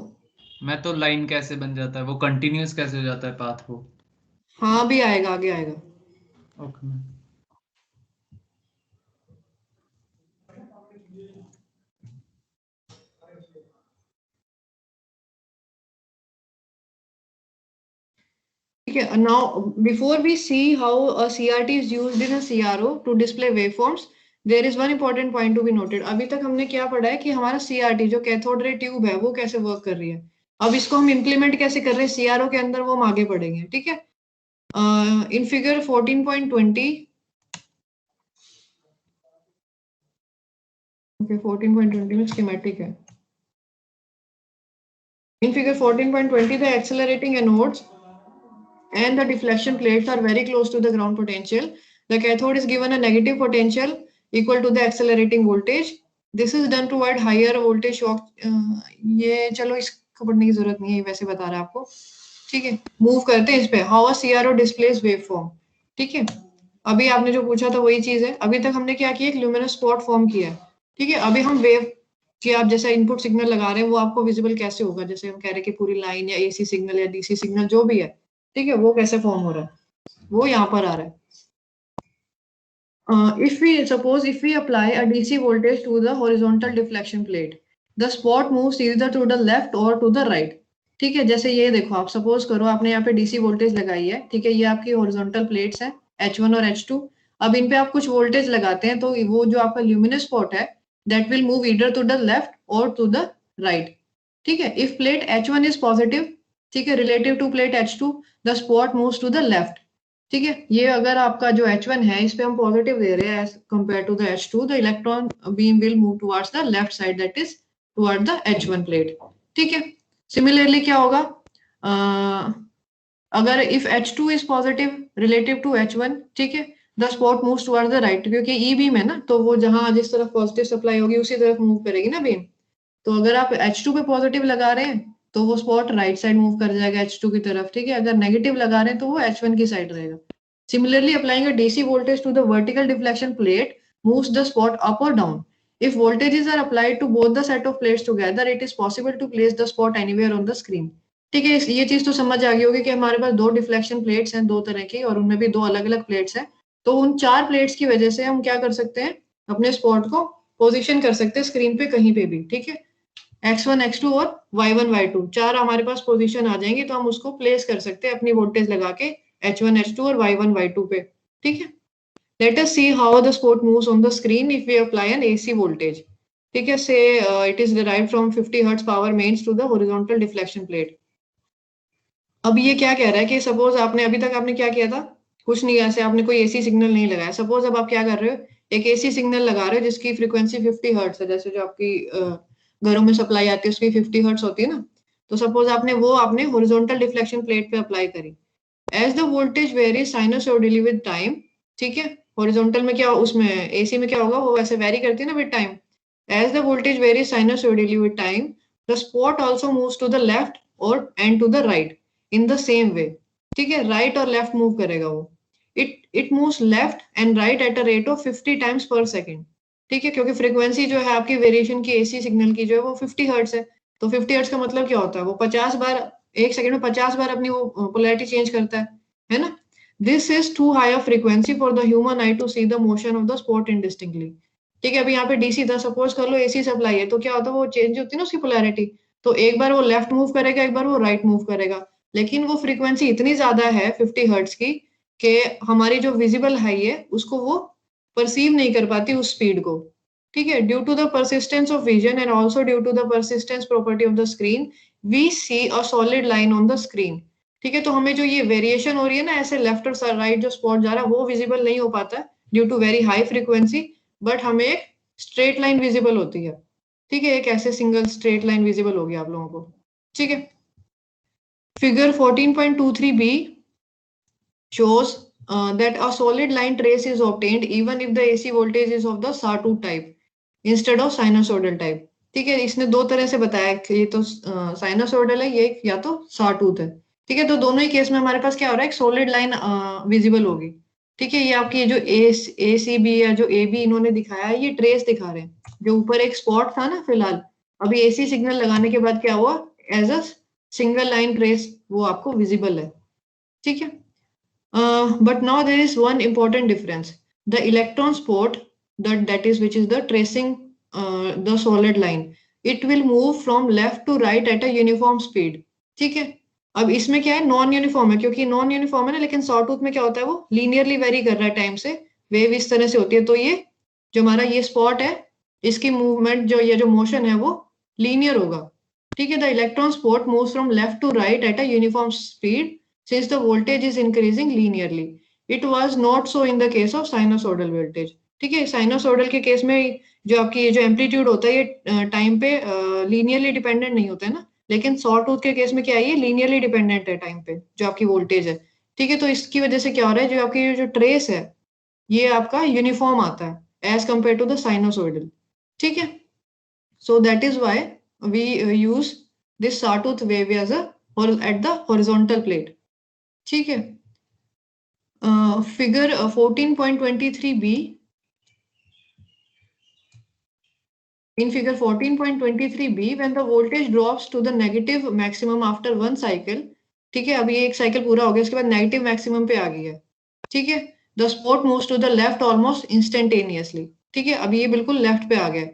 मैं तो लाइन कैसे बन जाता है वो, कंटिन्यूअस कैसे हो जाता है पाथ वो? हाँ अभी आएगा, आगे आएगा। Okay ma'am. Okay, now before we see how a CRT is used in a CRO to display waveforms, there is one important point to be noted. अभी तक हमने क्या पढ़ा है कि हमारा CRT जो कैथोड रे ट्यूब है वो कैसे वर्क कर रही है. अब इसको हम इम्प्लीमेंट कैसे कर रहे हैं CRO के अंदर, वो हम आगे पढ़ेंगे. ठीक है. In figure 14.20, okay, 14.20 में schematic है. In figure 14.20, the accelerating anodes and the deflection plates are very close to the ground potential. The cathode is given a negative potential equal to the accelerating voltage. This is done to avoid higher voltage shock. ये चलो इसको पढ़ने की जरूरत नहीं है, वैसे बता रहा है आपको. ठीक है, मूव करते हैं इस पे. How a CRO displays waveform. ठीक है, अभी आपने जो पूछा था वही चीज है. अभी तक हमने क्या किया, एक ल्यूमिनस स्पॉट फॉर्म किया है. ठीक है, अभी हम वेव कि आप जैसा इनपुट सिग्नल लगा रहे हैं वो आपको विजिबल कैसे होगा, जैसे हम कह रहे हैं कि पूरी लाइन या AC सिग्नल या DC सिग्नल जो भी है, ठीक है, वो कैसे फॉर्म हो रहा है, वो यहाँ पर आ रहा है. If we apply a DC voltage to the horizontal deflection plate, the spot moves either to the left or to the right. ठीक है, जैसे ये देखो, आप सपोज करो आपने यहाँ पे DC वोल्टेज लगाई है. ठीक है, ये आपकी हॉरिजॉन्टल प्लेट्स है H1 और H2. अब इन पे आप कुछ वोल्टेज लगाते हैं तो वो जो आपका ल्यूमिनस स्पॉट है that will move either to the left or to the right. ठीक है, if plate H1 is positive, ठीक है, relative to plate H2, the spot moves to the left. ठीक है, ये अगर आपका जो H1 है इस पे हम पॉजिटिव दे रहे हैं as compared to the H2, the electron beam will move towards the left side, that is toward the H1 plate. ठीक है, similarly क्या होगा, अगर if H2 is positive relative to H1, ठीक है, the spot moves towards the right, क्योंकि E beam है ना, तो वो जहां जिस तरफ पॉजिटिव सप्लाई होगी उसी तरफ मूव करेगी ना बीम. तो अगर आप H2 पे पॉजिटिव लगा रहे हैं तो वो स्पॉट राइट साइड मूव कर जाएगा H2 की तरफ. ठीक है, अगर नेगेटिव लगा रहे हैं तो वो H1 की साइड रहेगा. Similarly applying a DC voltage to the vertical deflection plate moves the spot up और down. If voltages are applied to both the set of plates together, it is possible to place the spot anywhere on the screen. ठीक है, ये चीज तो समझ आ गई होगी कि हमारे पास दो डिफ्लेक्शन प्लेट्स हैं, दो तरह की, और उनमें भी दो अलग अलग प्लेट्स हैं. तो उन चार प्लेट्स की वजह से हम क्या कर सकते हैं, अपने स्पॉट को पोजीशन कर सकते हैं स्क्रीन पे कहीं पे भी. ठीक है, X1, X2 और Y1, Y2 चार हमारे पास पोजीशन आ जाएंगे, तो हम उसको प्लेस कर सकते हैं अपनी वोल्टेज लगा के H1, H2 और Y1, Y2 पे. ठीक है, let us see how the spot moves on the screen if we apply an AC voltage. ठीक है, say it is derived from 50 Hz power mains to the horizontal deflection plate. अब ये क्या कह रहा है कि सपोज आपने अभी तक आपने क्या किया था, कुछ नहीं, ऐसे आपने कोई AC सिग्नल नहीं लगाया. सपोज अब आप क्या कर रहे हो, एक AC सिग्नल लगा रहे हो जिसकी फ्रीक्वेंसी 50 हर्ट्ज है, जैसे जो आपकी घरों में सप्लाई आती है उसकी 50 हर्ट्ज होती है ना. तो सपोज आपने हॉरिजॉन्टल डिफ्लेक्शन प्लेट पे अप्लाई करी. As the voltage vary sinusoidally with time. ठीक है, हॉरिजॉन्टल में क्या, उसमें AC में क्या होगा, वो वैसे वेरी करती है ना with time. As the voltage vary sinusoidally with time, the spot also moves to the left और and to the right in the same way. ठीक है, राइट और लेफ्ट मूव करेगा वो. It moves left and right at a rate of 50 times per second. ठीक है, क्योंकि frequency जो है आपकी वेरिएशन की AC सिग्नल की जो है वो 50 हर्ट्ज है. तो 50 हर्ट्ज का मतलब क्या होता है, वो 50 बार एक सेकंड में 50 बार अपनी वो पोलैरिटी चेंज करता है ना. This is too high a frequency for the human eye to see the motion of the spot indistinctly. ठीक है, अभी यहाँ पे DC था, सपोज कर लो AC सप्लाई है, तो क्या होता है, वो चेंज होती है ना उसकी पोलैरिटी. तो एक बार वो लेफ्ट मूव करेगा, एक बार वो राइट मूव करेगा, लेकिन वो फ्रीक्वेंसी इतनी ज्यादा है 50 हर्ट्ज की कि हमारी जो विजिबल हाई है उसको वो परसीव नहीं कर पाती उस स्पीड को. ठीक है, due to the persistence of vision and also due to the persistence property of the screen, we see a solid line on the screen. ठीक है, तो हमें जो ये वेरिएशन हो रही है ना, ऐसे लेफ्ट और राइट जो स्पॉट जा रहा है वो विजिबल नहीं हो पाता due to very high frequency, but हमें एक स्ट्रेट लाइन विजिबल होती है. ठीक है, एक ऐसे सिंगल स्ट्रेट लाइन विजिबल होगी आप लोगों को. ठीक है, figure 14.23b shows that a solid line trace is obtained even if the AC voltage is of the sawtooth type instead of sinusoidal type. ठीक है, इसने दो तरह से बताया कि ये तो साइनोसॉइडल है, ये या तो सॉटूथ है. ठीक है, तो दोनों ही केस में हमारे पास क्या हो रहा है, एक सॉलिड लाइन विजिबल होगी. ठीक है, ये आपकी जो ACB या जो AB इन्होंने दिखाया है, ये ट्रेस दिखा रहे हैं. जो ऊपर एक स्पॉट था ना, फिलहाल अभी AC सिग्नल लगाने के बाद क्या हुआ, as a single line trace वो आपको विजिबल है. ठीक है, but now there is one important difference. The electron spot, which is the tracing the solid line, it will move from left to right at a uniform speed. ठीक है, अब इसमें क्या है, नॉन यूनिफॉर्म है, क्योंकि नॉन यूनिफॉर्म है ना, लेकिन सॉटूथ में क्या होता है, वो लीनियरली वेरी कर रहा है टाइम से, वेव इस तरह से होती है। तो ये जो हमारा ये स्पॉट है, इसकी मूवमेंट जो ये जो मोशन है वो लीनियर होगा, ठीक है। The electron spot moves from left to right at a uniform speed since the voltage is increasing linearly. It was not so in the case of sinusoidal voltage, ठीक है। साइनोसॉइडल के case में जो आपकी ये जो एम्पलीट्यूड होता है ये टाइम पे लीनियरली डिपेंडेंट नहीं होता है ना, लेकिन सॉटूथ के केस में क्या है, ये लीनियरली डिपेंडेंट है टाइम पे जो आपकी वोल्टेज है, ठीक है। तो इसकी वजह से क्या हो रहा है, जो आपकी जो ट्रेस है ये आपका यूनिफॉर्म आता है as compare to the sinusoidal, ठीक है। So that is why we use this sawtooth wave as a at the horizontal plate, ठीक है। Figure 14.23b, in figure 14.23b, when the voltage drops to the negative maximum after one cycle, ठीक है, अभी एक cycle पूरा हो गया, उसके बाद नेगेटिव मैक्सिमम पे आ गई है, ठीक है। The spot moves to the left almost instantaneously, ठीक है, अभी ये बिल्कुल लेफ्ट पे आ गया।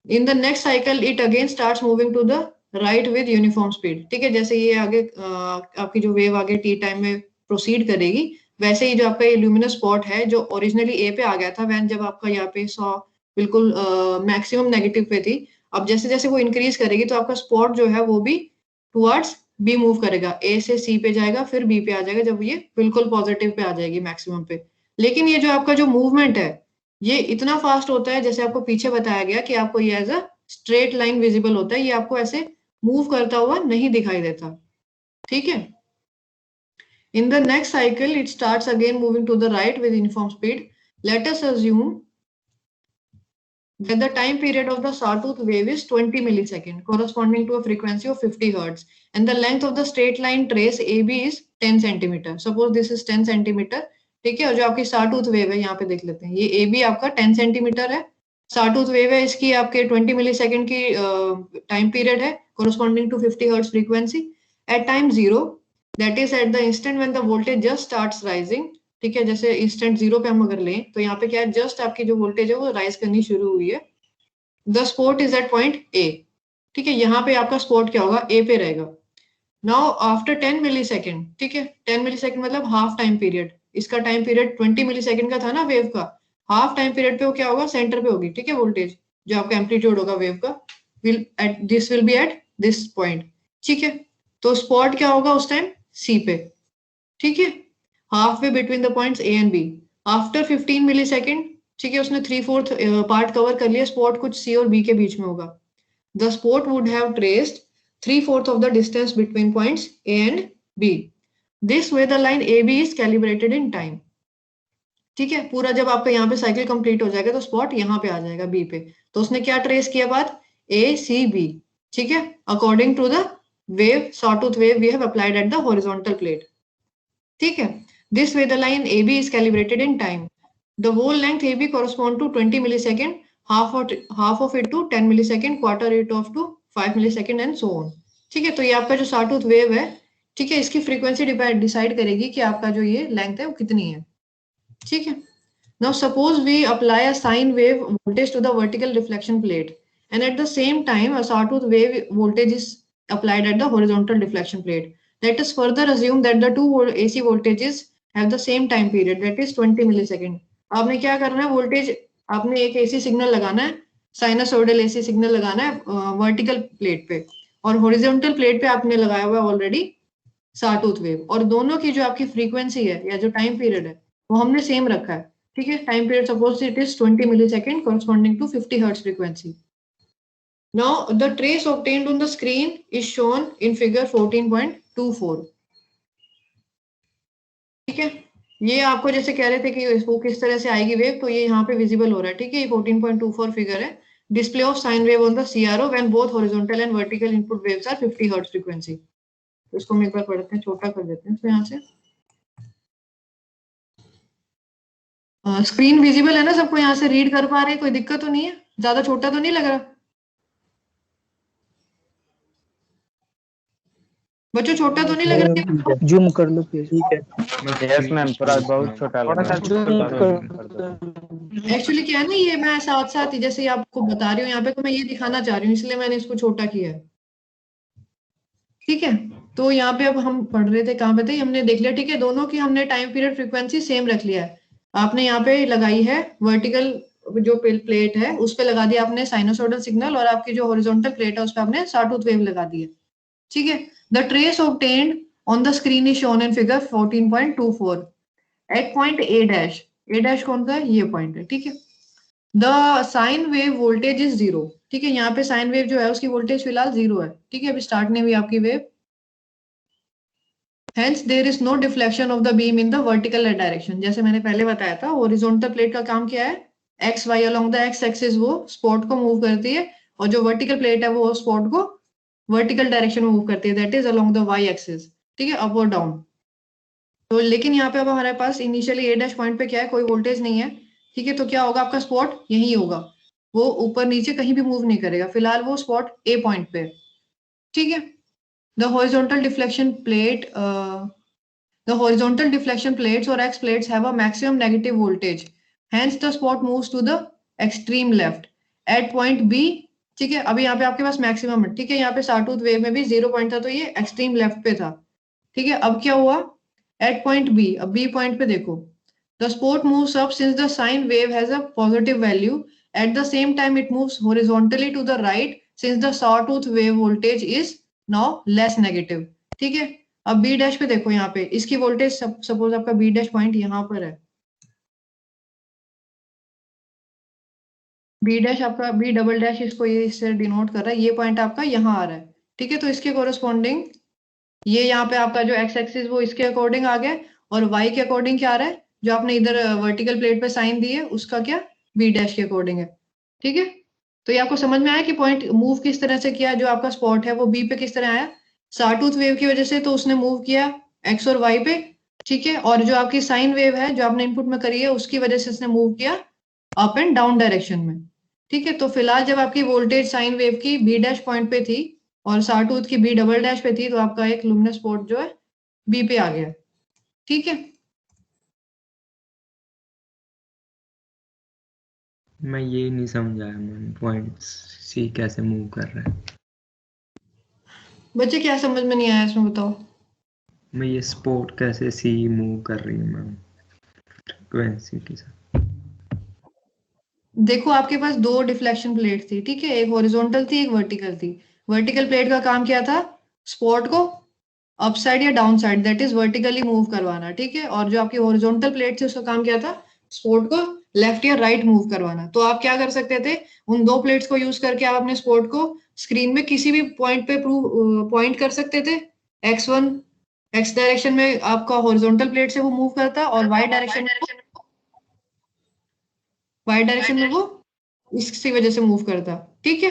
In the next cycle it again starts moving to the right with uniform speed, ठीक है। जैसे ये आगे आपकी जो वेव आगे टी टाइम में प्रोसीड करेगी, वैसे ही जो आपका ये ल्यूमिनस स्पॉट है जो ओरिजिनली ए पे आ गया था, वैन जब आपका यहाँ पे सॉ बिल्कुल मैक्सिमम नेगेटिव पे थी, अब जैसे जैसे वो इंक्रीज करेगी तो आपका स्पॉट जो है वो भी टुवर्ड्स बी मूव करेगा, ए से सी पे जाएगा, फिर बी पे आ जाएगा, जब ये बिल्कुल पॉजिटिव पे आ जाएगी मैक्सिमम पे। लेकिन ये जो आपका जो मूवमेंट है ये इतना फास्ट होता है, जैसे आपको पीछे बताया गया कि आपको ये as a straight line visible होता है, ये आपको ऐसे मूव करता हुआ नहीं दिखाई देता, ठीक है। In the next cycle, it starts again moving to the right with uniform speed. Let us assume that the time period of the sawtooth wave is 20 millisecond, corresponding to a frequency of 50 hertz, and the length of the straight line trace AB is 10 centimeter. Suppose this is 10 centimeter, ठीक है। और जो आपकी sawtooth wave है, यहाँ पे देख लेते हैं, ये AB आपका 10 centimeter है, sawtooth wave है, इसकी आपके 20 millisecond की time period है, corresponding to 50 hertz frequency. At time 0, that is at the instant when the voltage just starts rising, ठीक है। जैसे इंस्टेंट जीरो पे हम अगर लें तो यहाँ पे क्या है, जस्ट आपकी जो वोल्टेज है वो राइज करनी शुरू हुई है। The spot is at point A, ठीक है, यहाँ पे आपका स्पॉट क्या होगा, ए पे रहेगा। नाउ आफ्टर 10 मिलीसेकंड, ठीक है, 10 मिलीसेकंड मतलब हाफ टाइम पीरियड, इसका टाइम पीरियड 20 मिलीसेकंड का था ना वेव का, हाफ टाइम पीरियड पे वो क्या होगा, सेंटर पे होगी, ठीक है, वोल्टेज जो आपका एम्पलीट्यूड होगा वेव का will be at this point, ठीक है। तो स्पॉट क्या होगा उस टाइम, सी पे, ठीक है, halfway between the points A and B. After 15 millisecond, ठीक है, उसने 3/4 पार्ट कवर कर लिया, स्पॉट कुछ C और B के बीच में होगा। The spot would have traced 3/4 of the distance between points A and B. This way the line AB is calibrated in time. ठीक है, पूरा जब आपका यहाँ पे साइकिल कंप्लीट हो जाएगा तो स्पॉट यहाँ पे आ जाएगा B पे। तो उसने क्या ट्रेस किया बात, ACB, ठीक है, according to the wave sawtooth wave we have applied at the horizontal plate, ठीक है। This way the line AB is calibrated in time. The whole length AB correspond to 20 millisecond, half of it to 10 millisecond, quarter it off to 5 millisecond and so on, ठीक है। तो ये आपका जो sawtooth wave है, ठीक है, इसकी फ्रीक्वेंसी डिसाइड करेगी कि आपका जो ये लेंथ है वो कितनी है, ठीक है। Now suppose we apply a sine wave voltage to the vertical reflection plate, and at the same time a sawtooth wave voltage is applied at the horizontal deflection plate. Let us further assume that the two AC voltages have the same time period, that is 20 millisecond. आपने क्या करना है, voltage आपने एक AC signal लगाना है, sinusoidal AC signal लगाना है वर्टिकल प्लेट पे, और हॉरिजॉन्टल प्लेट पे आपने लगाया हुआ है ऑलरेडी sawtooth वेव, और दोनों की जो आपकी फ्रीक्वेंसी है या जो टाइम पीरियड है वो हमने सेम रखा है, ठीक है। Time period suppose it is 20 millisecond corresponding to 50 hertz frequency. Now the trace obtained on the screen is shown in figure 14.24, ठीक है। ये आपको जैसे कह रहे थे कि वो किस तरह से आएगी वेव, तो ये यहाँ पे विजिबल हो रहा है, ठीक है। ये 14.24 फिगर है, display of sine wave on the CRO when both horizontal and vertical input waves are 50 hertz frequency. तो इसको हम एक बार पढ़ते हैं, छोटा कर देते हैं तो यहाँ से स्क्रीन विजिबल है ना सबको, यहाँ से रीड कर पा रहे हैं, कोई दिक्कत तो नहीं है, ज्यादा छोटा तो नहीं लग रहा बच्चों, छोटा तो नहीं लग रहा, जूम कर लो प्लीज। ठीक है, यस मैम, थोड़ा बहुत छोटा लग रहा है। एक्चुअली क्या है ना, ये मैं साथ साथ ही जैसे आपको बता रही हूँ यहाँ पे, तो मैं ये दिखाना चाह रही हूँ, इसलिए मैंने इसको छोटा किया है, ठीक है। तो यहाँ पे अब हम पढ़ रहे थे, कहाँ पे थे, हमने देख लिया, ठीक है, दोनों की हमने टाइम पीरियड फ्रीक्वेंसी सेम रख लिया है। आपने यहाँ पे लगाई है वर्टिकल जो प्लेट है उस पे लगा दिया आपने साइनोसॉइडल सिग्नल, और आपकी जो हॉरिजॉन्टल प्लेट है उस पे आपने सॉटूथ वेव लगा दी है, ठीक है। The trace obtained on the screen is shown in figure 14.24 at point A dash. A dash कौन सा है, ये पॉइंट है, ठीक है। The sine wave voltage is 0, ठीक है, यहाँ पे साइन वेव जो है उसकी वोल्टेज फिलहाल 0 है, ठीक है, अभी स्टार्ट नहीं हुई आपकी wave. Hence there is no deflection of the beam in the vertical direction। जैसे मैंने पहले बताया था, horizontal plate का काम क्या है, x y along the x axis वो spot को मूव करती है, और जो vertical plate है वो spot को vertical direction में मूव करती है, that is along the y axis, ठीक है, up और down। तो लेकिन यहाँ पे अब हमारे पास इनिशियली a डैश पॉइंट पे क्या है, कोई वोल्टेज नहीं है, ठीक है, तो क्या होगा, आपका स्पॉट यही होगा, वो ऊपर नीचे कहीं भी मूव नहीं करेगा, फिलहाल वो स्पॉट a पॉइंट पे, ठीक है। The horizontal deflection plate, the horizontal deflection plates or X plates have a maximum negative voltage. Hence the spot moves to the extreme left at point B, ठीक है। अभी यहाँ पे आपके पास मैक्सिमम है, ठीक है, यहाँ पे साटूथ वेव में भी 0 पॉइंट था तो ये एक्सट्रीम लेफ्ट पे था, ठीक है। अब क्या हुआ, एट पॉइंट बी, अब बी पॉइंट पे देखो, the spot moves up since the sine wave has a positive value. At the same time it moves horizontally to the right since the sawtooth wave voltage is now less negative, ठीक है। अब B dash पे देखो, यहाँ पे इसकी voltage suppose आपका B dash point यहाँ पर है, बी डैश आपका बी डबल डैश इसको ये इससे डिनोट कर रहा है, ये पॉइंट आपका यहाँ आ रहा है, ठीक है। तो इसके कोरस्पॉन्डिंग ये यहाँ पे आपका जो एक्स एक्सिस वो इसके अकॉर्डिंग आ गया, और वाई के अकॉर्डिंग क्या आ रहा है, जो आपने इधर वर्टिकल प्लेट पे साइन दी है उसका क्या बी डैश के अकॉर्डिंग है, ठीक है। तो ये आपको समझ में आया कि पॉइंट मूव किस तरह से किया, जो आपका स्पॉट है वो बी पे किस तरह आया, साटूथ वेव की वजह से तो उसने मूव किया एक्स और वाई पे, ठीक है, और जो आपकी साइन वेव है जो आपने इनपुट में करी है उसकी वजह से उसने मूव किया अप एंड डाउन डायरेक्शन में, ठीक है। तो फिलहाल जब आपकी वोल्टेज साइन वेव की बी डैश पॉइंट पे थी और साटूथ की बी डबल डैश पे थी, तो आपका एक लुमिनस स्पॉट जो है बी पे आ गया, ठीक है। मैं ये नहीं समझाया मैम, पॉइंट सी कैसे मूव कर रहा है। बच्चे क्या समझ में नहीं आया इसमें बताओ। मैं ये स्पॉट कैसे सी मूव कर रही है मैम फ्रीक्वेंसी के साथ। देखो आपके पास दो डिफ्लेक्शन प्लेट थी, ठीक है, एक हॉरिजॉन्टल थी एक वर्टिकल थी। वर्टिकल प्लेट का काम क्या था, स्पॉट को अप साइड या down side that is vertically move करवाना, ठीक है। और जो आपकी हॉरिजॉन्टल प्लेट थी उसका काम क्या था, स्पॉट को लेफ्ट या राइट मूव करवाना। तो आप क्या कर सकते थे, उन दो प्लेट्स को यूज करके आप अपने स्पॉट को स्क्रीन में किसी भी पॉइंट पे पॉइंट कर सकते थे। x1 x डायरेक्शन में आपका हॉरिजॉन्टल प्लेट से वो मूव करता, और y डायरेक्शन में वो इसकी वजह से मूव करता, ठीक है।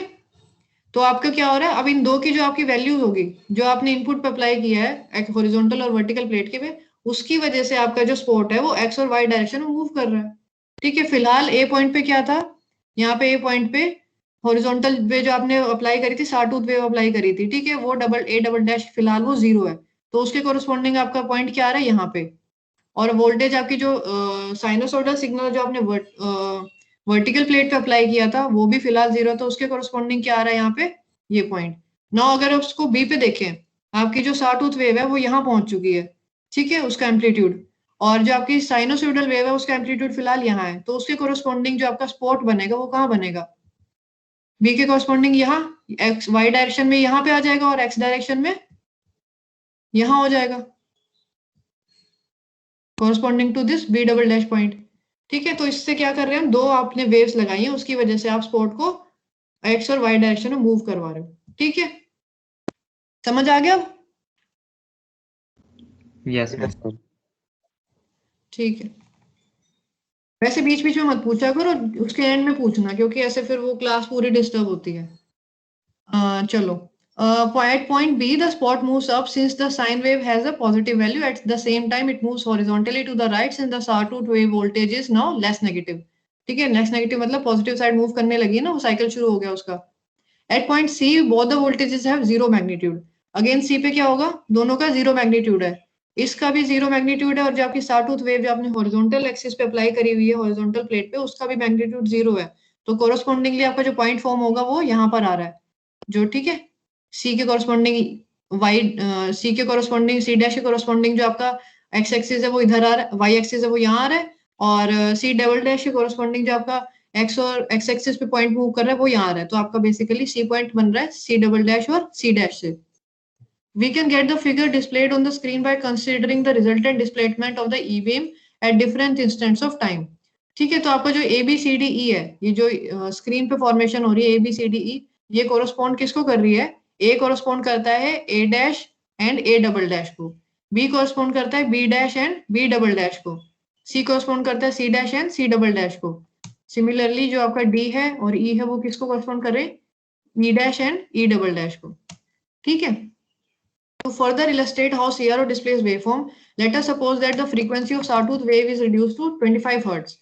तो आपका क्या हो रहा है, अब इन दो की जो आपकी वैल्यूज होगी, जो आपने इनपुट पे अप्लाई किया है हॉरिजॉन्टल और वर्टिकल प्लेट के पे, उसकी वजह से आपका जो स्पॉट है वो एक्स और वाई डायरेक्शन में मूव कर रहा है, ठीक है। फिलहाल ए पॉइंट पे क्या था, यहाँ पे ए पॉइंट पे हॉरिजॉन्टल वे जो आपने अप्लाई करी थी, साटूथ वेव अप्लाई करी थी, ठीक है, वो डबल डैश फिलहाल वो 0 है, तो उसके कोरस्पॉन्डिंग आपका पॉइंट क्या आ रहा है यहाँ पे। और वोल्टेज आपकी जो साइनोसॉइडल सिग्नल जो आपने वर्टिकल प्लेट पे अप्लाई किया था वो भी फिलहाल 0 है, तो उसके कोरस्पॉन्डिंग क्या आ रहा है यहाँ पे, ये पॉइंट। नाउ अगर आप उसको बी पे देखें, आपकी जो साटूथ वेव है वो यहाँ पहुंच चुकी है, ठीक है, उसका एम्पलीट्यूड, और जो आपकी साइनोसॉइडल वेव है उसका एम्पलीट्यूड फिलहाल यहाँ है, तो उसके कोरस्पॉन्डिंग जो आपका स्पॉट बनेगा वो कहाँ बनेगा, बी के कोरस्पॉन्डिंग यहाँ एक्स वाई डायरेक्शन में यहाँ पे आ जाएगा, और एक्स डायरेक्शन में यहाँ हो जाएगा corresponding to this B double dash point, ठीक है। तो इससे क्या कर रहे हैं, दो आपने वेव्स लगाई हैं उसकी वजह से आप स्पॉट को एक्स और वाई डायरेक्शन में मूव करवा रहे हो, ठीक है, समझ आ गया। यस ठीक है, वैसे बीच बीच में मत पूछा करो, उसके एंड में पूछना, क्योंकि ऐसे फिर वो क्लास पूरी डिस्टर्ब होती है। चलो, at point B the spot moves up since the sine wave has a positive value. At the same time it moves horizontally to the right since the sawtooth wave voltage is now less negative, ठीक है, less negative मतलब positive side move करने लगी है ना, वो cycle शुरू हो गया उसका। At point C both the voltages have zero magnitude. Again C पे क्या होगा, दोनों का जीरो मैग्नीट्यूड है, इसका भी जीरो मैग्नीट्यूड है, और जो आपकी साटूथ वेव जो आपने हॉरिजॉन्टल एक्सिस पे अप्लाई करी हुई है हॉरिजॉन्टल प्लेट पे, उसका भी मैग्नीट्यूड 0 है। तो कोरस्पॉन्डिंगली आपका जो पॉइंट फॉर्म होगा वो यहाँ पर आ रहा है, जो ठीक है सी के कॉरस्पॉन्डिंग वाई सी के कोरस्पॉन्डिंग, सी डैश के कोरस्पॉन्डिंग जो आपका एक्स एक्सिस है वो इधर आ रहा है, वाई एक्सिस है वो यहाँ आ रहा है, और सी डबल डैश के कोरस्पॉन्डिंग जो आपका एक्स और एक्स एक्सिस पे पॉइंट मूव कर रहा है वो यहाँ आ रहा है। तो आपका बेसिकली सी पॉइंट बन रहा है सी डबल डैश और सी डैश से। We can get the figure displayed on the screen by considering the resultant displacement of the E-beam at different instants of time. ठीक है, तो आपका जो ABCDE है, ये जो स्क्रीन पे फॉर्मेशन हो रही है ABCDE, ये कोरस्पॉन्ड किसको कर रही है? A कोरस्पॉन्ड करता है A dash and A double dash को, B कोरस्पॉन्ड करता है B dash and B double dash को, C कोरस्पॉन्ड करता है C dash and C double dash को। सिमिलरली जो आपका D है और E है वो किसको कोरस्पॉन्ड कर रहे हैं? E dash and E double dash को। ठीक है, to further illustrate how CRO displays waveform, let us suppose that the frequency of sawtooth wave is reduced to 25 Hz,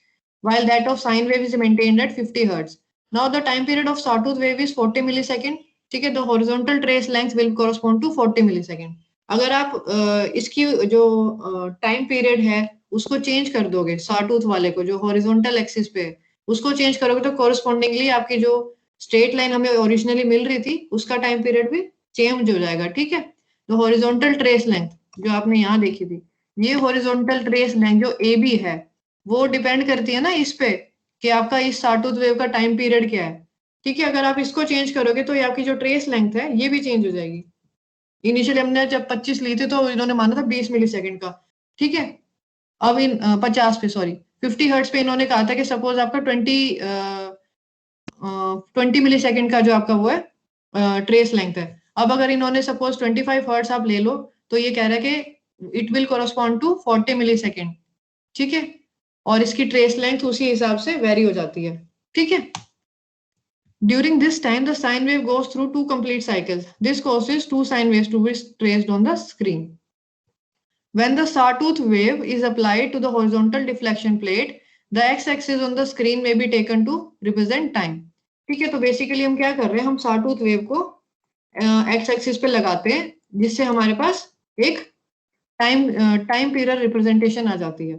while that of sine wave is maintained at 50 Hz. Now the time period of sawtooth wave is 40 millisecond. ठीक है, the horizontal trace length will correspond to 40 millisecond. अगर आप इसकी जो time period है उसको change कर दोगे, sawtooth वाले को जो हॉरिजॉन्टल एक्सिस पे है उसको चेंज करोगे तो कोरस्पॉन्डिंगली आपकी जो स्ट्रेट लाइन हमें ओरिजिनली मिल रही थी उसका टाइम पीरियड भी चेंज हो जाएगा। ठीक है, तो हॉरिजॉन्टल ट्रेस लेंथ जो आपने यहाँ देखी थी, ये हॉरिजॉन्टल ट्रेस लेंथ जो ए बी है वो डिपेंड करती है ना इस पे कि आपका इस सॉटूथ वेव का टाइम पीरियड क्या है। ठीक है, अगर आप इसको चेंज करोगे तो ये आपकी जो ट्रेस लेंथ है ये भी चेंज हो जाएगी। इनिशियली हमने जब 25 ली थी तो इन्होंने माना था 20 मिली सेकेंड का। ठीक है, अब इन 50 पे 50 हर्ट्ज पे इन्होंने कहा था कि सपोज आपका 20 मिली सेकेंड का जो आपका वो है ट्रेस लेंथ है। अब अगर इन्होंने सपोज 25 हर्ट्ज आप ले लो तो ये कह रहा है कि it will correspond to 40 millisecond. ठीक है, और इसकी ट्रेस लेंथ उसी हिसाब से वेरी हो जाती है। ठीक है, during this time the sine wave goes through 2 complete cycles. This causes 2 sine waves to be traced on the screen. When the sawtooth wave is applied to the horizontal deflection plate, the x-axis on the screen may be taken to represent time. ठीक है, तो basically हम क्या कर रहे हैं, हम sawtooth wave को एक्स एक्सिस पे लगाते हैं जिससे हमारे पास एक टाइम पीरियड रिप्रेजेंटेशन आ जाती है।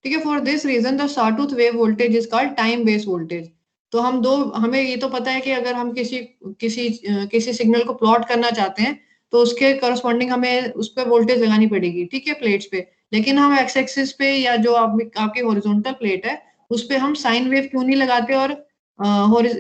ठीक है, for this reason the sawtooth wave voltage is called time based voltage. तो हमें ये तो पता है कि अगर हम किसी सिग्नल को प्लॉट करना चाहते हैं तो उसके करस्पॉन्डिंग हमें उस पर वोल्टेज लगानी पड़ेगी। ठीक है, प्लेट्स पे, लेकिन हम एक्स एक्सिस पे या जो आपकी हॉरिजॉन्टल प्लेट है उस पे हम साइन वेव क्यों नहीं लगाते और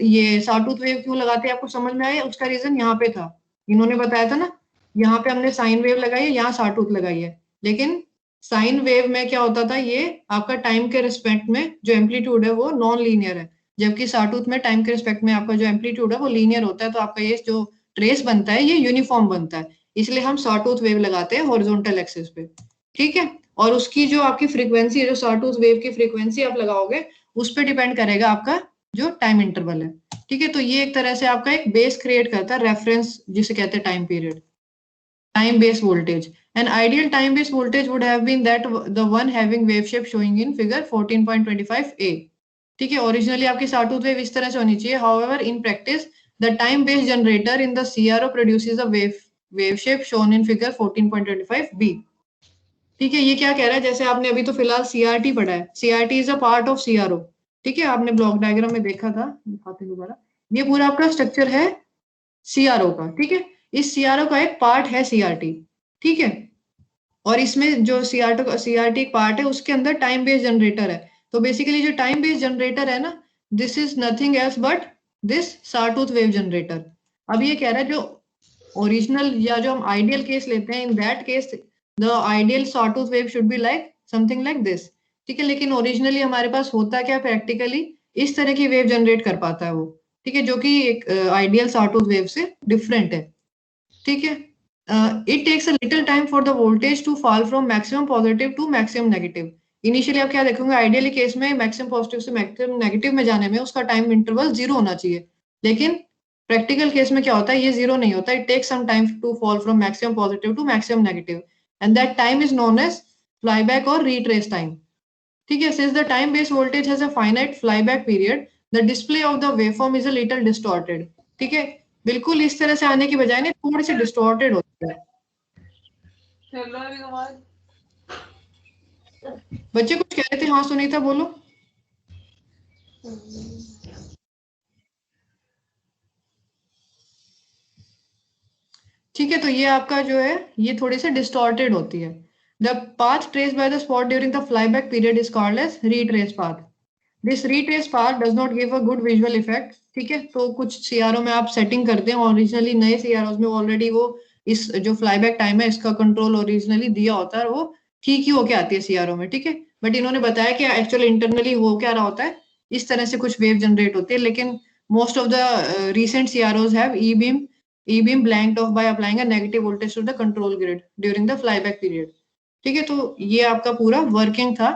ये सॉटूथ वेव क्यों लगाते हैं? आपको समझ में आया? उसका रीजन यहाँ पे था, इन्होंने बताया था ना, यहाँ पे हमने साइन वेव लगाई है, यहाँ सॉटूथ लगाई है, लेकिन साइन वेव में क्या होता था, ये आपका टाइम के रिस्पेक्ट में जो एम्पलीट्यूड है वो नॉन लीनियर है, जबकि सॉटूथ में टाइम के रिस्पेक्ट में आपका जो एम्पलीट्यूड है वो लीनियर होता है। तो आपका ये जो ट्रेस बनता है ये यूनिफॉर्म बनता है, इसलिए हम सॉटूथ वेव लगाते हैं हॉरिजॉन्टल एक्सिस पे। ठीक है, और उसकी जो आपकी फ्रीक्वेंसी है, जो सॉटूथ वेव की फ्रीक्वेंसी आप लगाओगे उस पर डिपेंड करेगा आपका जो टाइम इंटरवल है। ठीक है, तो ये एक तरह से आपका एक बेस क्रिएट करता है, रेफरेंस जिसे कहते हैं time period, time based voltage. An ideal time based voltage would have been that the one having wave shape showing in figure 14.25a. ठीक है, ओरिजिनली आपकी सॉटूथ वेव इस तरह से होनी चाहिए। However, in practice, the time based generator in the CRO produces a wave shape shown in figure 14.25b. ठीक है, ये क्या कह रहा है, जैसे आपने अभी तो फिलहाल CRT पढ़ा है, CRT is a part of CRO। ठीक है, आपने ब्लॉक डायग्राम में देखा था, दिखाते हैं दोबारा, ये पूरा आपका स्ट्रक्चर है CRO का। ठीक है, इस CRO का एक पार्ट है CRT। ठीक है, और इसमें जो CRT पार्ट है उसके अंदर टाइम बेस्ड जनरेटर है। तो बेसिकली जो टाइम बेस्ड जनरेटर है ना, this is nothing else but this sawtooth wave generator. अब ये कह रहा है जो ओरिजिनल या जो हम आइडियल केस लेते हैं, in that case the ideal sawtooth wave should be like something like this. ठीक है, लेकिन ओरिजिनली हमारे पास होता क्या, प्रैक्टिकली इस तरह की वेव जनरेट कर पाता है वो। ठीक है, जो कि एक आइडियल सॉटूथ वेव से डिफरेंट है। ठीक है, it takes a little time for the voltage to fall from maximum positive to maximum negative. Initially आप क्या देखोगे, आइडियली केस में मैक्सिमम पॉजिटिव से मैक्सिमम नेगेटिव में जाने में उसका टाइम इंटरवल 0 होना चाहिए, लेकिन प्रैक्टिकल केस में क्या होता है, ये 0 नहीं होता। It takes some time to fall from maximum positive to maximum negative, and that time is known as flyback और रीट्रेस टाइम। ठीक है, since the time based voltage has a finite flyback period, the display of the waveform is a little distorted. ठीक है, बिल्कुल इस तरह से आने की बजाय ना थोड़ी सी डिस्टॉर्टेड होती है। बच्चे कुछ कह रहे थे, हाँ सुनीता बोलो। ठीक है, तो ये आपका जो है ये थोड़ी सी डिस्टॉर्टेड होती है। The path traced by the spot during the flyback period is called as retrace path. This retrace path does not give a good visual effect. ठीक है, तो कुछ सीआरओ में आप सेटिंग करते हैं, ओरिजिनली नए सीआरओ में ऑलरेडी वो इस जो फ्लाईबैक टाइम है इसका कंट्रोल ओरिजिनली दिया होता है, वो ठीक ही होके आती है सीआरओ में। ठीक है, बट इन्होंने बताया कि एक्चुअली इंटरनली हो क्या रहा होता है, इस तरह से कुछ वेव जनरेट होती है। लेकिन most of the recent CROs have E-beam blanked off by applying a negative voltage to the control grid during the flyback period। ठीक है, तो ये आपका पूरा वर्किंग था,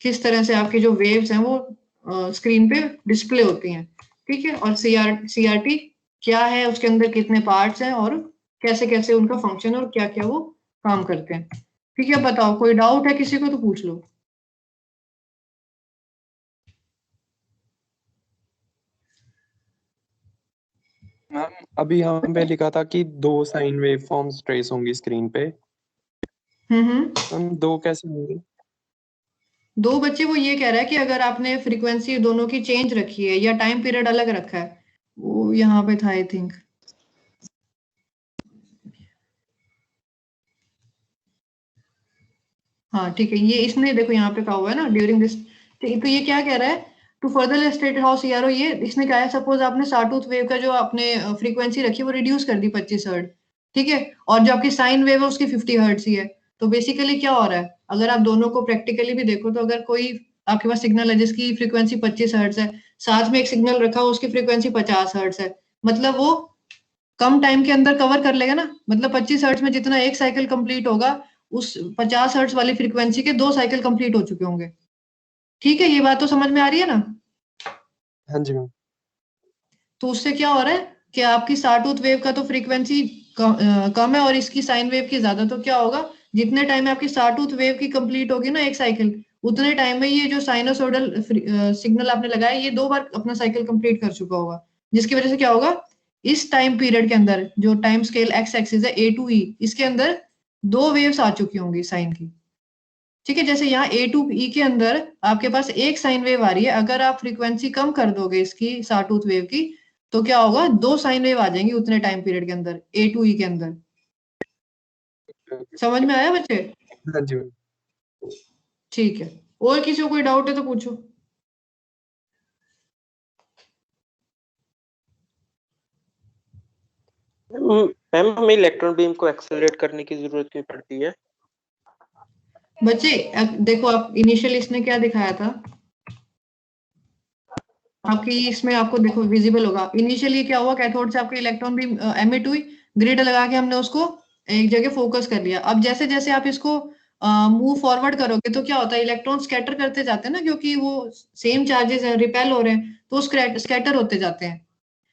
किस तरह से आपकी जो वेव्स हैं वो स्क्रीन पे डिस्प्ले होती हैं। ठीक है, और CRT क्या है, उसके अंदर कितने पार्ट्स हैं और कैसे कैसे उनका फंक्शन और क्या क्या वो काम करते हैं। ठीक है, बताओ कोई डाउट है किसी को तो पूछ लो। मैम अभी हम पे लिखा था कि 2 साइन वेव फॉर्म्स ट्रेस होंगी स्क्रीन पे। हम 2 कैसे होंगे? दो बच्चे वो ये कह रहा है कि अगर आपने फ्रीक्वेंसी दोनों की चेंज रखी है या टाइम पीरियड अलग रखा है, वो यहाँ पे था आई थिंक। हाँ ठीक है, ये इसने देखो यहाँ पे कहा हुआ है ना ड्यूरिंग दिस। तो ये क्या कह रहा है, to further state how CRO, ये इसने कहा है सपोज आपने साटूथ वेव का जो आपने फ्रीक्वेंसी रखी वो रिड्यूस कर दी 25 हर्ट्ज। ठीक है, और जो आपकी साइन वेव है उसकी 50 हर्ट्ज ही है। तो बेसिकली क्या हो रहा है, अगर आप दोनों को प्रैक्टिकली भी देखो तो अगर कोई आपके पास सिग्नल है जिसकी फ्रीक्वेंसी 25 हर्ट्ज है, साथ में एक सिग्नल रखा हो उसकी फ्रीक्वेंसी 50 हर्ट्ज है, मतलब वो कम टाइम के अंदर कवर कर लेगा ना। मतलब 25 हर्ट्ज में जितना एक साइकिल कंप्लीट होगा, उस 50 हर्ट्ज वाली फ्रीक्वेंसी के 2 साइकिल कंप्लीट हो चुके होंगे। ठीक है, ये बात तो समझ में आ रही है ना। हाँ जी मैम। तो उससे क्या हो रहा है कि आपकी साटूथ वेव का तो फ्रीक्वेंसी कम है और इसकी साइन वेव की ज्यादा, तो क्या होगा, जितने टाइम में आपकी साटूथ वेव की कंप्लीट होगी ना एक साइकिल, उतने टाइम में ये जो साइनोसोडल सिग्नल आपने लगाया ये 2 बार अपना साइकिल कंप्लीट कर चुका होगा। जिसकी वजह से क्या होगा, इस टाइम पीरियड के अंदर जो टाइम स्केल एक्स एक्सिस है A to E, इसके अंदर 2 वेव्स आ चुकी होंगी साइन की। ठीक है, जैसे यहाँ A to E के अंदर आपके पास एक साइन वेव आ रही है, अगर आप फ्रीक्वेंसी कम कर दोगे इसकी साटूथ वेव की, तो क्या होगा, 2 साइन वेव आ जाएंगी उतने टाइम पीरियड के अंदर A to E के अंदर। समझ में आया बच्चे? हाँ जी मैम। ठीक है, और किसी को कोई डाउट है तो पूछो। मैम हमें इलेक्ट्रॉन बीम को एक्सेलरेट करने की जरूरत क्यों पड़ती है? बच्चे देखो, आप इनिशियली इसने क्या दिखाया था आपकी, इसमें आपको देखो विजिबल होगा। इनिशियली क्या हुआ, कैथोड से आपके इलेक्ट्रॉन बीम एमिट हुई, ग्रिड लगा के हमने उसको एक जगह फोकस कर लिया। अब जैसे जैसे आप इसको मूव फॉरवर्ड करोगे तो क्या होता है, इलेक्ट्रॉन स्कैटर करते जाते हैं ना, क्योंकि वो सेम चार्जेस है, रिपेल हो रहे हैं, तो स्कैटर होते जाते हैं।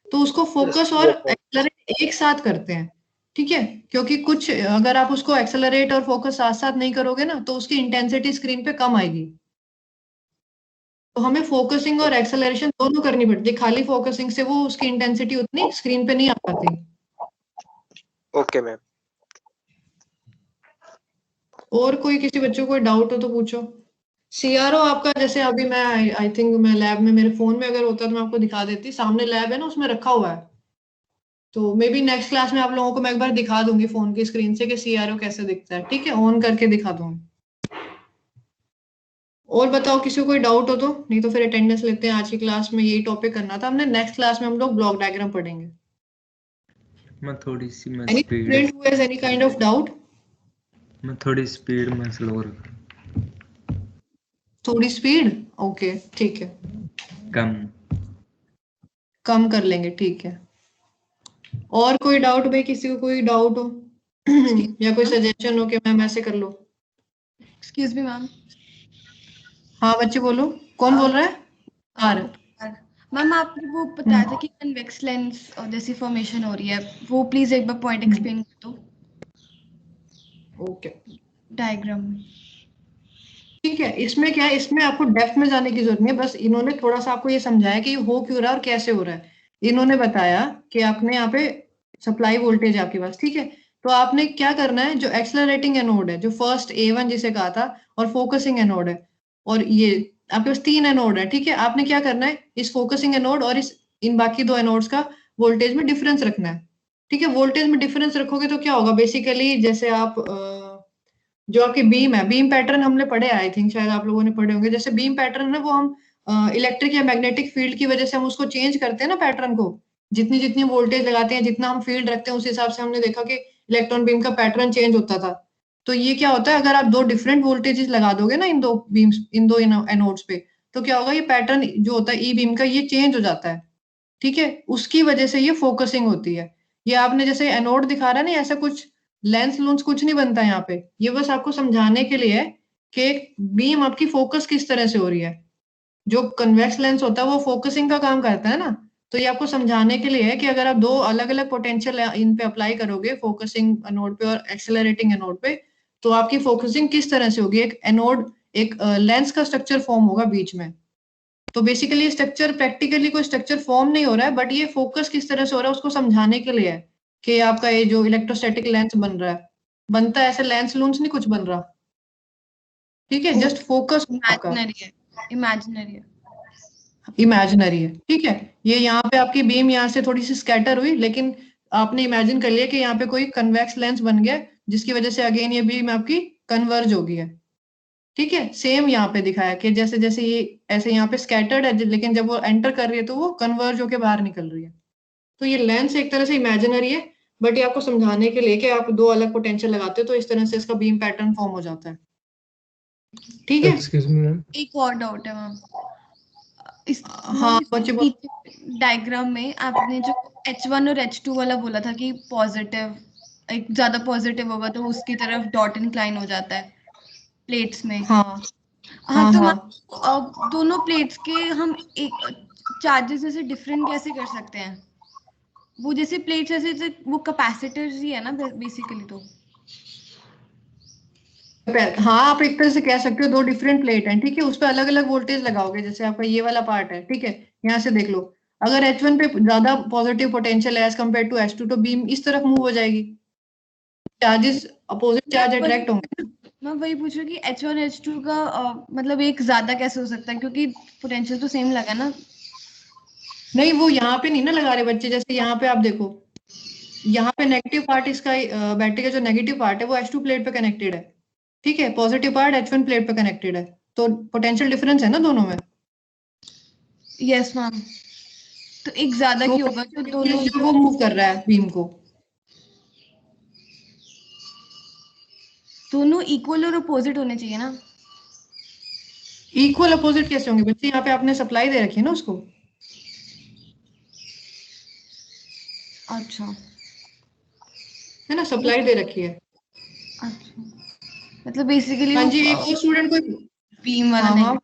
तो उसको फोकस और एक्सेलरेट एक साथ करते हैं। ठीक है, क्योंकि कुछ अगर आप उसको एक्सेलरेट और फोकस साथ साथ नहीं करोगे ना, तो उसकी इंटेंसिटी स्क्रीन पे कम आएगी। तो हमें फोकसिंग और एक्सेलरेशन दोनों करनी पड़ती है, खाली फोकसिंग से वो उसकी इंटेंसिटी उतनी स्क्रीन पे नहीं आ पाती। Okay ma'am. और कोई किसी बच्चों को कोई डाउट हो तो पूछो। सीआरओ आपका जैसे अभी मैं आई थिंक मैं लैब में, मेरे फोन में अगर होता तो मैं आपको दिखा देती, सामने लैब है ना उसमें रखा हुआ है। तो मे बी नेक्स्ट क्लास में आप लोगों को मैं एक बार दिखा दूंगी फोन की स्क्रीन से कि सीआरओ कैसे दिखता है। ठीक है, ऑन करके दिखा दूंगी। और बताओ किसी को कोई डाउट हो तो, नहीं तो फिर अटेंडेंस लेते हैं। आज की क्लास में यही टॉपिक करना था हमने, नेक्स्ट क्लास में हम लोग ब्लॉक डायग्राम पढ़ेंगे। मैं थोड़ी सी मैं any speed student who has any kind of doubt? मैं थोड़ी स्पीड में स्लो रख थोड़ी स्पीड, ओके ठीक है, कम। कम कर लेंगे। ठीक है, और कोई डाउट भाई, किसी को कोई डाउट हो या कोई सजेशन हो कि मैम ऐसे कर लो? Excuse me ma'am. हाँ बच्चे बोलो, कौन बोल रहा है? कार। मैम आपने वो बताया था कि कन्वेक्स लेंस और जैसी फॉर्मेशन हो रही है, वो प्लीज एक बार पॉइंट एक्सप्लेन कर दो ओके, डायग्राम में। ठीक है, इसमें क्या है, इसमें आपको डेप्थ में जाने की जरूरत नहीं है, बस इन्होंने थोड़ा सा आपको ये समझाया कि ये हो क्यों रहा है और कैसे हो रहा है। इन्होंने बताया कि आपने यहाँ पे सप्लाई वोल्टेज आपके पास, ठीक है, तो आपने क्या करना है, जो एक्सेलरेटिंग एनोड है, जो फर्स्ट A1 जिसे कहा था, और फोकसिंग एनोड है, और ये आपके पास 3 एनोड है। ठीक है, आपने क्या करना है, इस फोकसिंग एनोड और इन बाकी 2 एनोड्स का वोल्टेज में डिफरेंस रखना है। ठीक है, वोल्टेज में डिफरेंस रखोगे तो क्या होगा बेसिकली, जैसे आप जो आपकी बीम है, बीम पैटर्न हमने पढ़े, आई थिंक शायद आप लोगों ने पढ़े होंगे। जैसे बीम पैटर्न है वो हम इलेक्ट्रिक या मैग्नेटिक फील्ड की वजह से हम उसको चेंज करते हैं ना पैटर्न को, जितनी जितनी वोल्टेज लगाते हैं, जितना हम फील्ड रखते हैं, उस हिसाब से हमने देखा कि इलेक्ट्रॉन बीम का पैटर्न चेंज होता था। तो ये क्या होता है, अगर आप दो डिफरेंट वोल्टेजेस लगा दोगे ना इन दो बीम्स, इन दो एनोड्स पे, तो क्या होगा, ये पैटर्न जो होता है ई बीम का, ये चेंज हो जाता है। ठीक है, उसकी वजह से ये फोकसिंग होती है। ये आपने जैसे एनोड दिखा रहा है ना, ऐसा कुछ लेंस लूंस कुछ नहीं बनता यहाँ पे, ये बस आपको समझाने के लिए है कि बीम आपकी फोकस किस तरह से हो रही है। जो कन्वेक्स लेंस होता है वो फोकसिंग का काम करता है ना, तो ये आपको समझाने के लिए है कि अगर आप दो अलग अलग पोटेंशियल इन पे अप्लाई करोगे, फोकसिंग एनोड पे और एक्सेलरेटिंग एनोड पे, तो आपकी फोकसिंग किस तरह से होगी। एक एनोड, एक लेंस का स्ट्रक्चर फॉर्म होगा बीच में। तो बेसिकली स्ट्रक्चर, प्रैक्टिकली कोई स्ट्रक्चर फॉर्म नहीं हो रहा है, बट ये फोकस किस तरह से हो रहा है उसको समझाने के लिए है कि आपका ये जो इलेक्ट्रोस्टैटिक लेंस बन रहा है, बनता है ऐसे लेंस लूंस नहीं कुछ बन रहा। ठीक है, जस्ट फोकस इमेजिनरी है, इमेजिनरी है, इमेजिनरी है। ठीक है, ये यहाँ पे आपकी बीम यहाँ से थोड़ी सी स्कैटर हुई, लेकिन आपने इमेजिन कर लिया कि यहाँ पे कोई कन्वेक्स लेंस बन गया, जिसकी वजह से अगेन ये बीम आपकी कन्वर्ज हो गई है। ठीक है, सेम यहाँ पे दिखाया कि जैसे जैसे ये ऐसे यहाँ पे स्कैटर्ड है, लेकिन जब वो एंटर कर रही है तो वो कन्वर्ज होके बाहर निकल रही है। तो ये लेंस एक तरह से इमेजिनरी है, बट ये आपको समझाने के लिए कि आप दो अलग पोटेंशियल लगाते हो तो इस तरह से इसका बीम पैटर्न फॉर्म हो जाता है। ठीक है, एक्सक्यूज मी मैम, एक और डाउट है मैम। हाँ बच्चे डायग्राम में आपने जो H1 और H2 वाला बोला था कि पॉजिटिव, एक ज्यादा पॉजिटिव होगा तो उसकी तरफ डॉट इंक्लाइन हो जाता है प्लेट्स में। हाँ हाँ, तो अब दोनों प्लेट्स के हम एक चार्जेस जैसे डिफरेंट कैसे कर सकते हैं? वो जैसे प्लेट्स ऐसे वो कैपेसिटर्स ही है ना बेसिकली। तो हाँ, आप एक तरह से कह सकते हो दो डिफरेंट प्लेट हैं। ठीक है, उस पर अलग अलग वोल्टेज लगाओगे। जैसे आपका ये वाला पार्ट है, ठीक है, यहाँ से देख लो, अगर H1 पे ज्यादा पॉजिटिव पोटेंशियल है एज कम्पेयर टू H2, तो बीम इस तरफ मूव हो जाएगी, चार्जेस अपोजिट चार्ज अट्रैक्ट होंगे। मैं वही पूछ रही हूँ कि H1 H2 का मतलब एक ज्यादा कैसे हो सकता है, क्योंकि पोटेंशियल तो सेम लगा ना। नहीं, वो यहाँ पे नहीं ना लगा रहे बच्चे। जैसे यहाँ पे आप देखो, यहाँ पे नेगेटिव पार्ट इसका बैटरी का जो नेगेटिव पार्ट है वो H2 प्लेट पे कनेक्टेड है। ठीक है, पॉजिटिव पार्ट H1 प्लेट पे कनेक्टेड है, तो पोटेंशियल डिफरेंस है ना दोनों में। यस मैम, तो एक ज्यादा तो क्यों होगा तो दोनों वो मूव कर रहा है बीम को। दोनों इक्वल और अपोजिट होने चाहिए ना। इक्वल अपोजिट कैसे होंगे बच्चे, यहाँ पे आपने सप्लाई दे रखी है ना उसको। अच्छा, है ना, सप्लाई दे रखी है। अच्छा, मतलब बेसिकली हाँ जी, एक और स्टूडेंट को बीम वाला नहीं।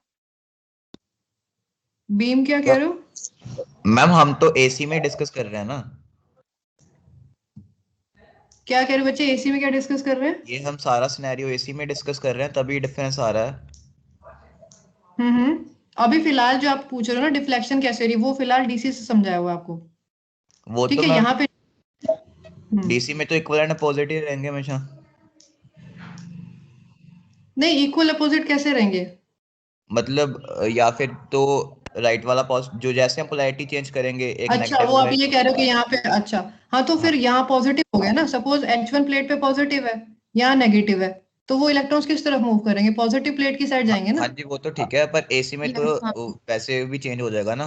बीम क्या कह रहे हो मैम? हम तो एसी में डिस्कस कर रहे हैं ना। क्या कह रहे हो बच्चे, एसी में क्या डिस्कस कर रहे हैं? ये हम सारा सिनेरियो एसी में डिस्कस कर रहे हैं, तभी डिफरेंस आ रहा है। अभी फिलहाल जो आप पूछ रहे हो ना डिफ्लेक्शन कैसे रही, वो फिलहाल डीसी से समझाया हुआ आपको। वो ठीक तो है, यहाँ पे डीसी में तो इक्विवेलेंट अपोजिट ही रहेंगे हमेशा। नहीं, इक्वल अपोजिट कैसे रहेंगे? मतलब या फिर तो राइट वाला जो जैसे हम पोलैरिटी चेंज करेंगे एक अच्छा, वो आप ये कह रहे हो कि यहाँ पे, अच्छा हाँ, तो फिर यहाँ पॉजिटिव हो गया ना। सपोज H1 प्लेट पे पॉजिटिव है, यहाँ नेगेटिव है, तो वो इलेक्ट्रॉन्स किस तरफ मूव करेंगे, पॉजिटिव प्लेट की साइड जाएंगे ना। हाँ जी, वो तो ठीक है, पर एसी में तो वैसे भी चेंज हो जाएगा ना।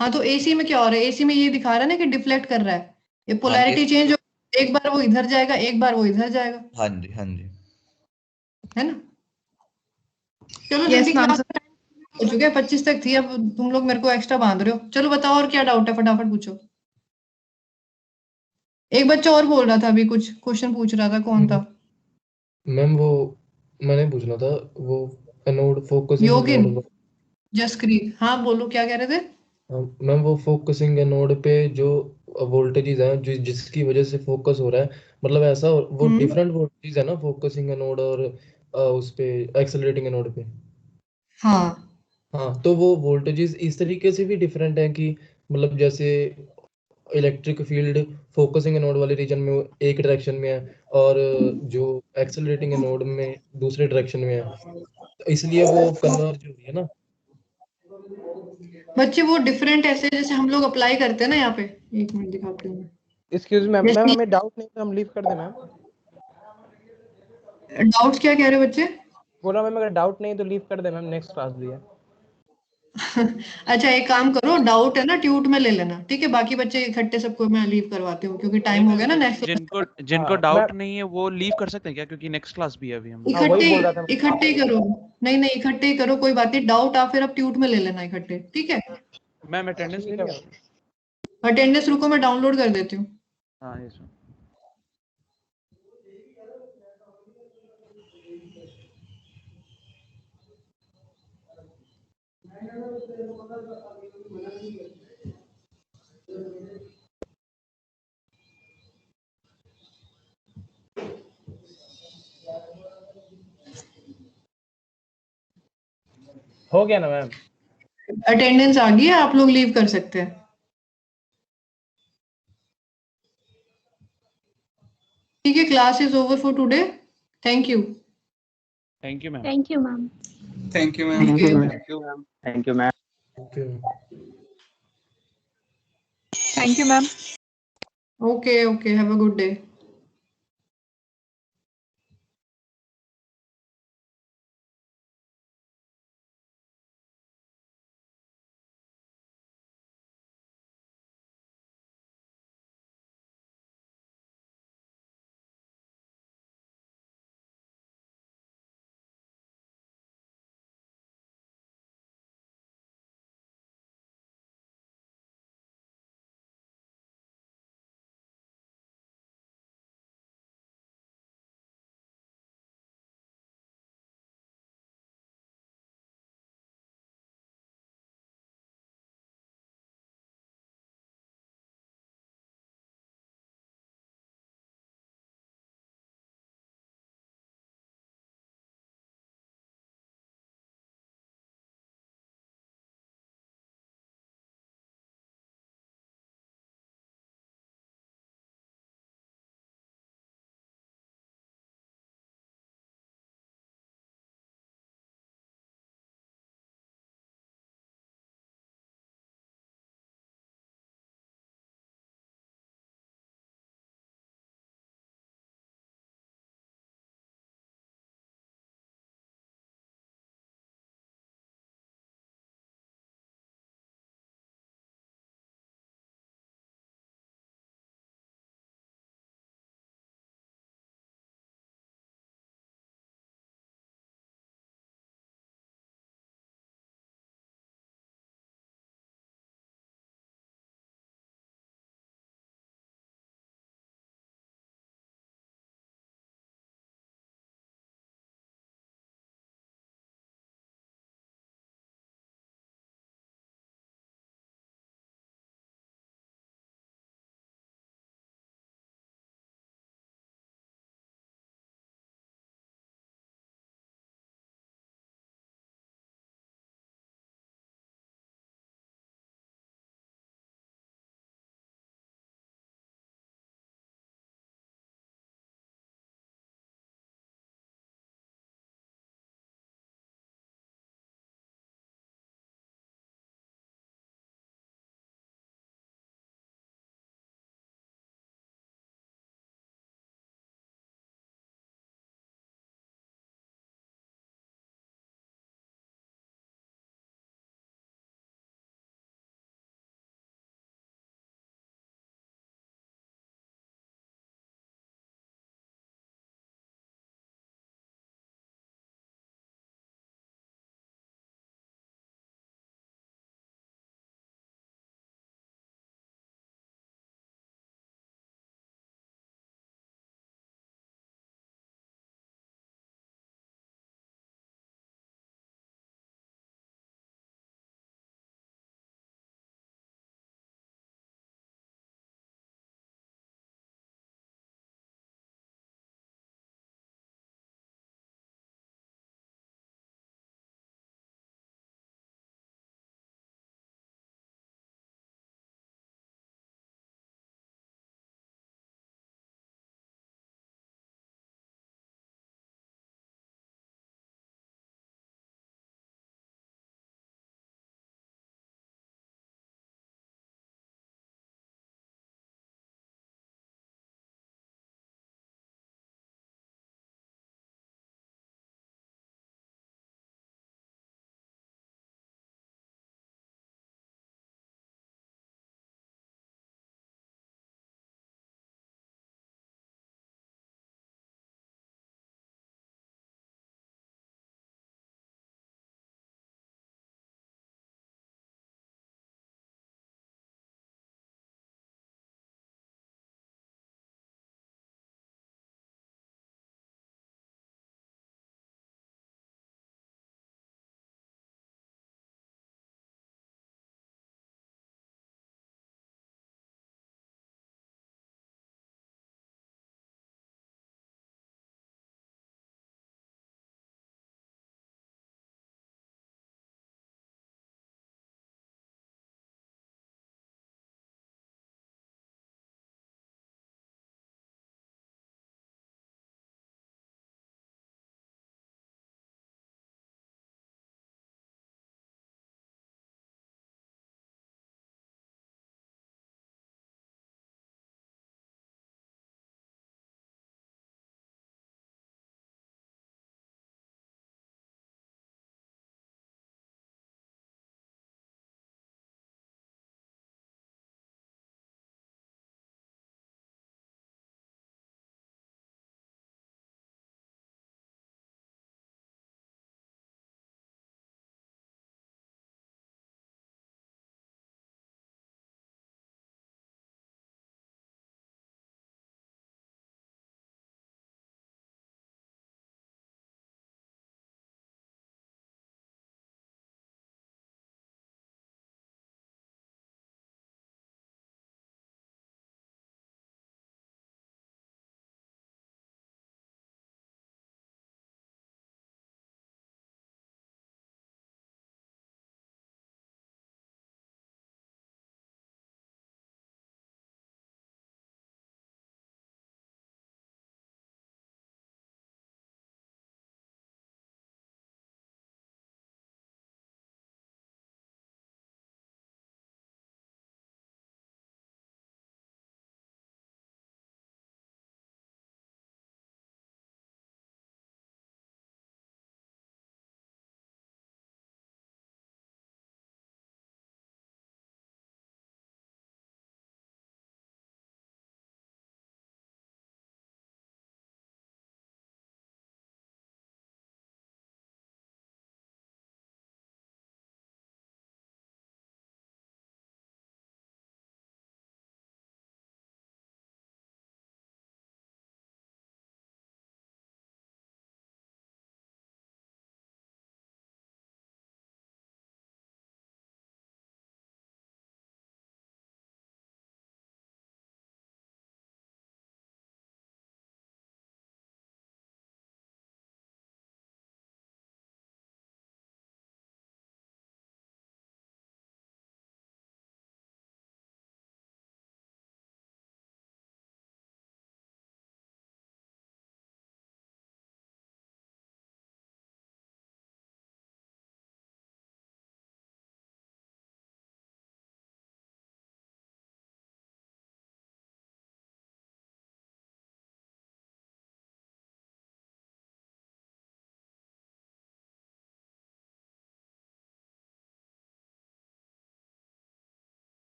हाँ, तो एसी में क्या हो रहा है, एसी में ये दिखा रहा है ना कि डिफ्लेक्ट कर रहा है, ये पोलैरिटी चेंज हो, एक बार वो इधर जाएगा, एक बार वो इधर जाएगा। हाँ जी, हाँ जी, है ना। चलो जल्दी, क्लास हो चुके हैं, 25 तक थी, अब तुम लोग मेरे को एक्स्ट्रा बांध रहे हो। चलो बताओ और क्या डाउट है, फटाफट पूछो। एक बच्चा और बोल रहा था अभी, कुछ क्वेश्चन पूछ रहा था, कौन था? मैम वो मैंने पूछना था, वो एनोड फोकसिंग योगिन, एनोड। जसक्रीत, हाँ बोलो क्या कह रहे थे? मैम वो फोकसिंग एनोड पे जो वोल्टेजेस हैं जिसकी वजह से फोकस हो रहा है, मतलब ऐसा वो डिफरेंट वोल्टेज है ना फोकसिंग एनोड और उस पे एक्सेलरेटिंग एनोड पे। हाँ, तो वो वोल्टेजेस इस तरीके से भी डिफरेंट है कि मतलब जैसे इलेक्ट्रिक फील्ड फोकसिंग एनोड वाले रीजन में एक डायरेक्शन में है और जो एक्सेलरेटिंग एनोड में दूसरे डायरेक्शन में है, तो इसलिए वो कन्वर्ज हो रही है ना। बच्चे वो डिफरेंट ऐसे जैसे हम लोग अप्लाई करते हैं ना, यहाँ पे एक मिनट दिखाती हूँ। Excuse ma'am, Yes, ma'am please. हमें डाउट नहीं तो हम लीव कर दें मैम। डाउट्स क्या कह रहे हो बच्चे? बोला मैम अगर डाउट नहीं तो लीव कर दे मैम, नेक्स्ट क्लास भी है। अच्छा एक काम करो, डाउट है ना ट्यूट में ले लेना, ठीक है? बाकी बच्चे इकट्ठे सबको मैं लीव करवाती हूँ क्योंकि टाइम हो गया ना नेक्स्ट। जिनको डाउट नहीं है वो लीव कर सकते हैं क्या, क्योंकि नेक्स्ट क्लास भी है अभी हम। इकट्ठे ही करो। नहीं इकट्ठे ही करो, कोई बात नहीं। डाउट आप फिर अब ट्यूट में ले लेना इकट्ठे, ठीक है? मैम अटेंडेंस ले लिया? अटेंडेंस रुको मैं डाउनलोड कर देती हूँ। हाँ यस मैम। हो गया ना मैम? अटेंडेंस आ गई है, आप लोग लीव कर सकते हैं। ठीक है, class is over for today. Thank you. Thank you ma'am. Thank you, ma'am. Thank you, ma'am. Thank you. Thank you, ma'am. Thank you, ma'am. Thank you, ma'am. Okay, have a good day.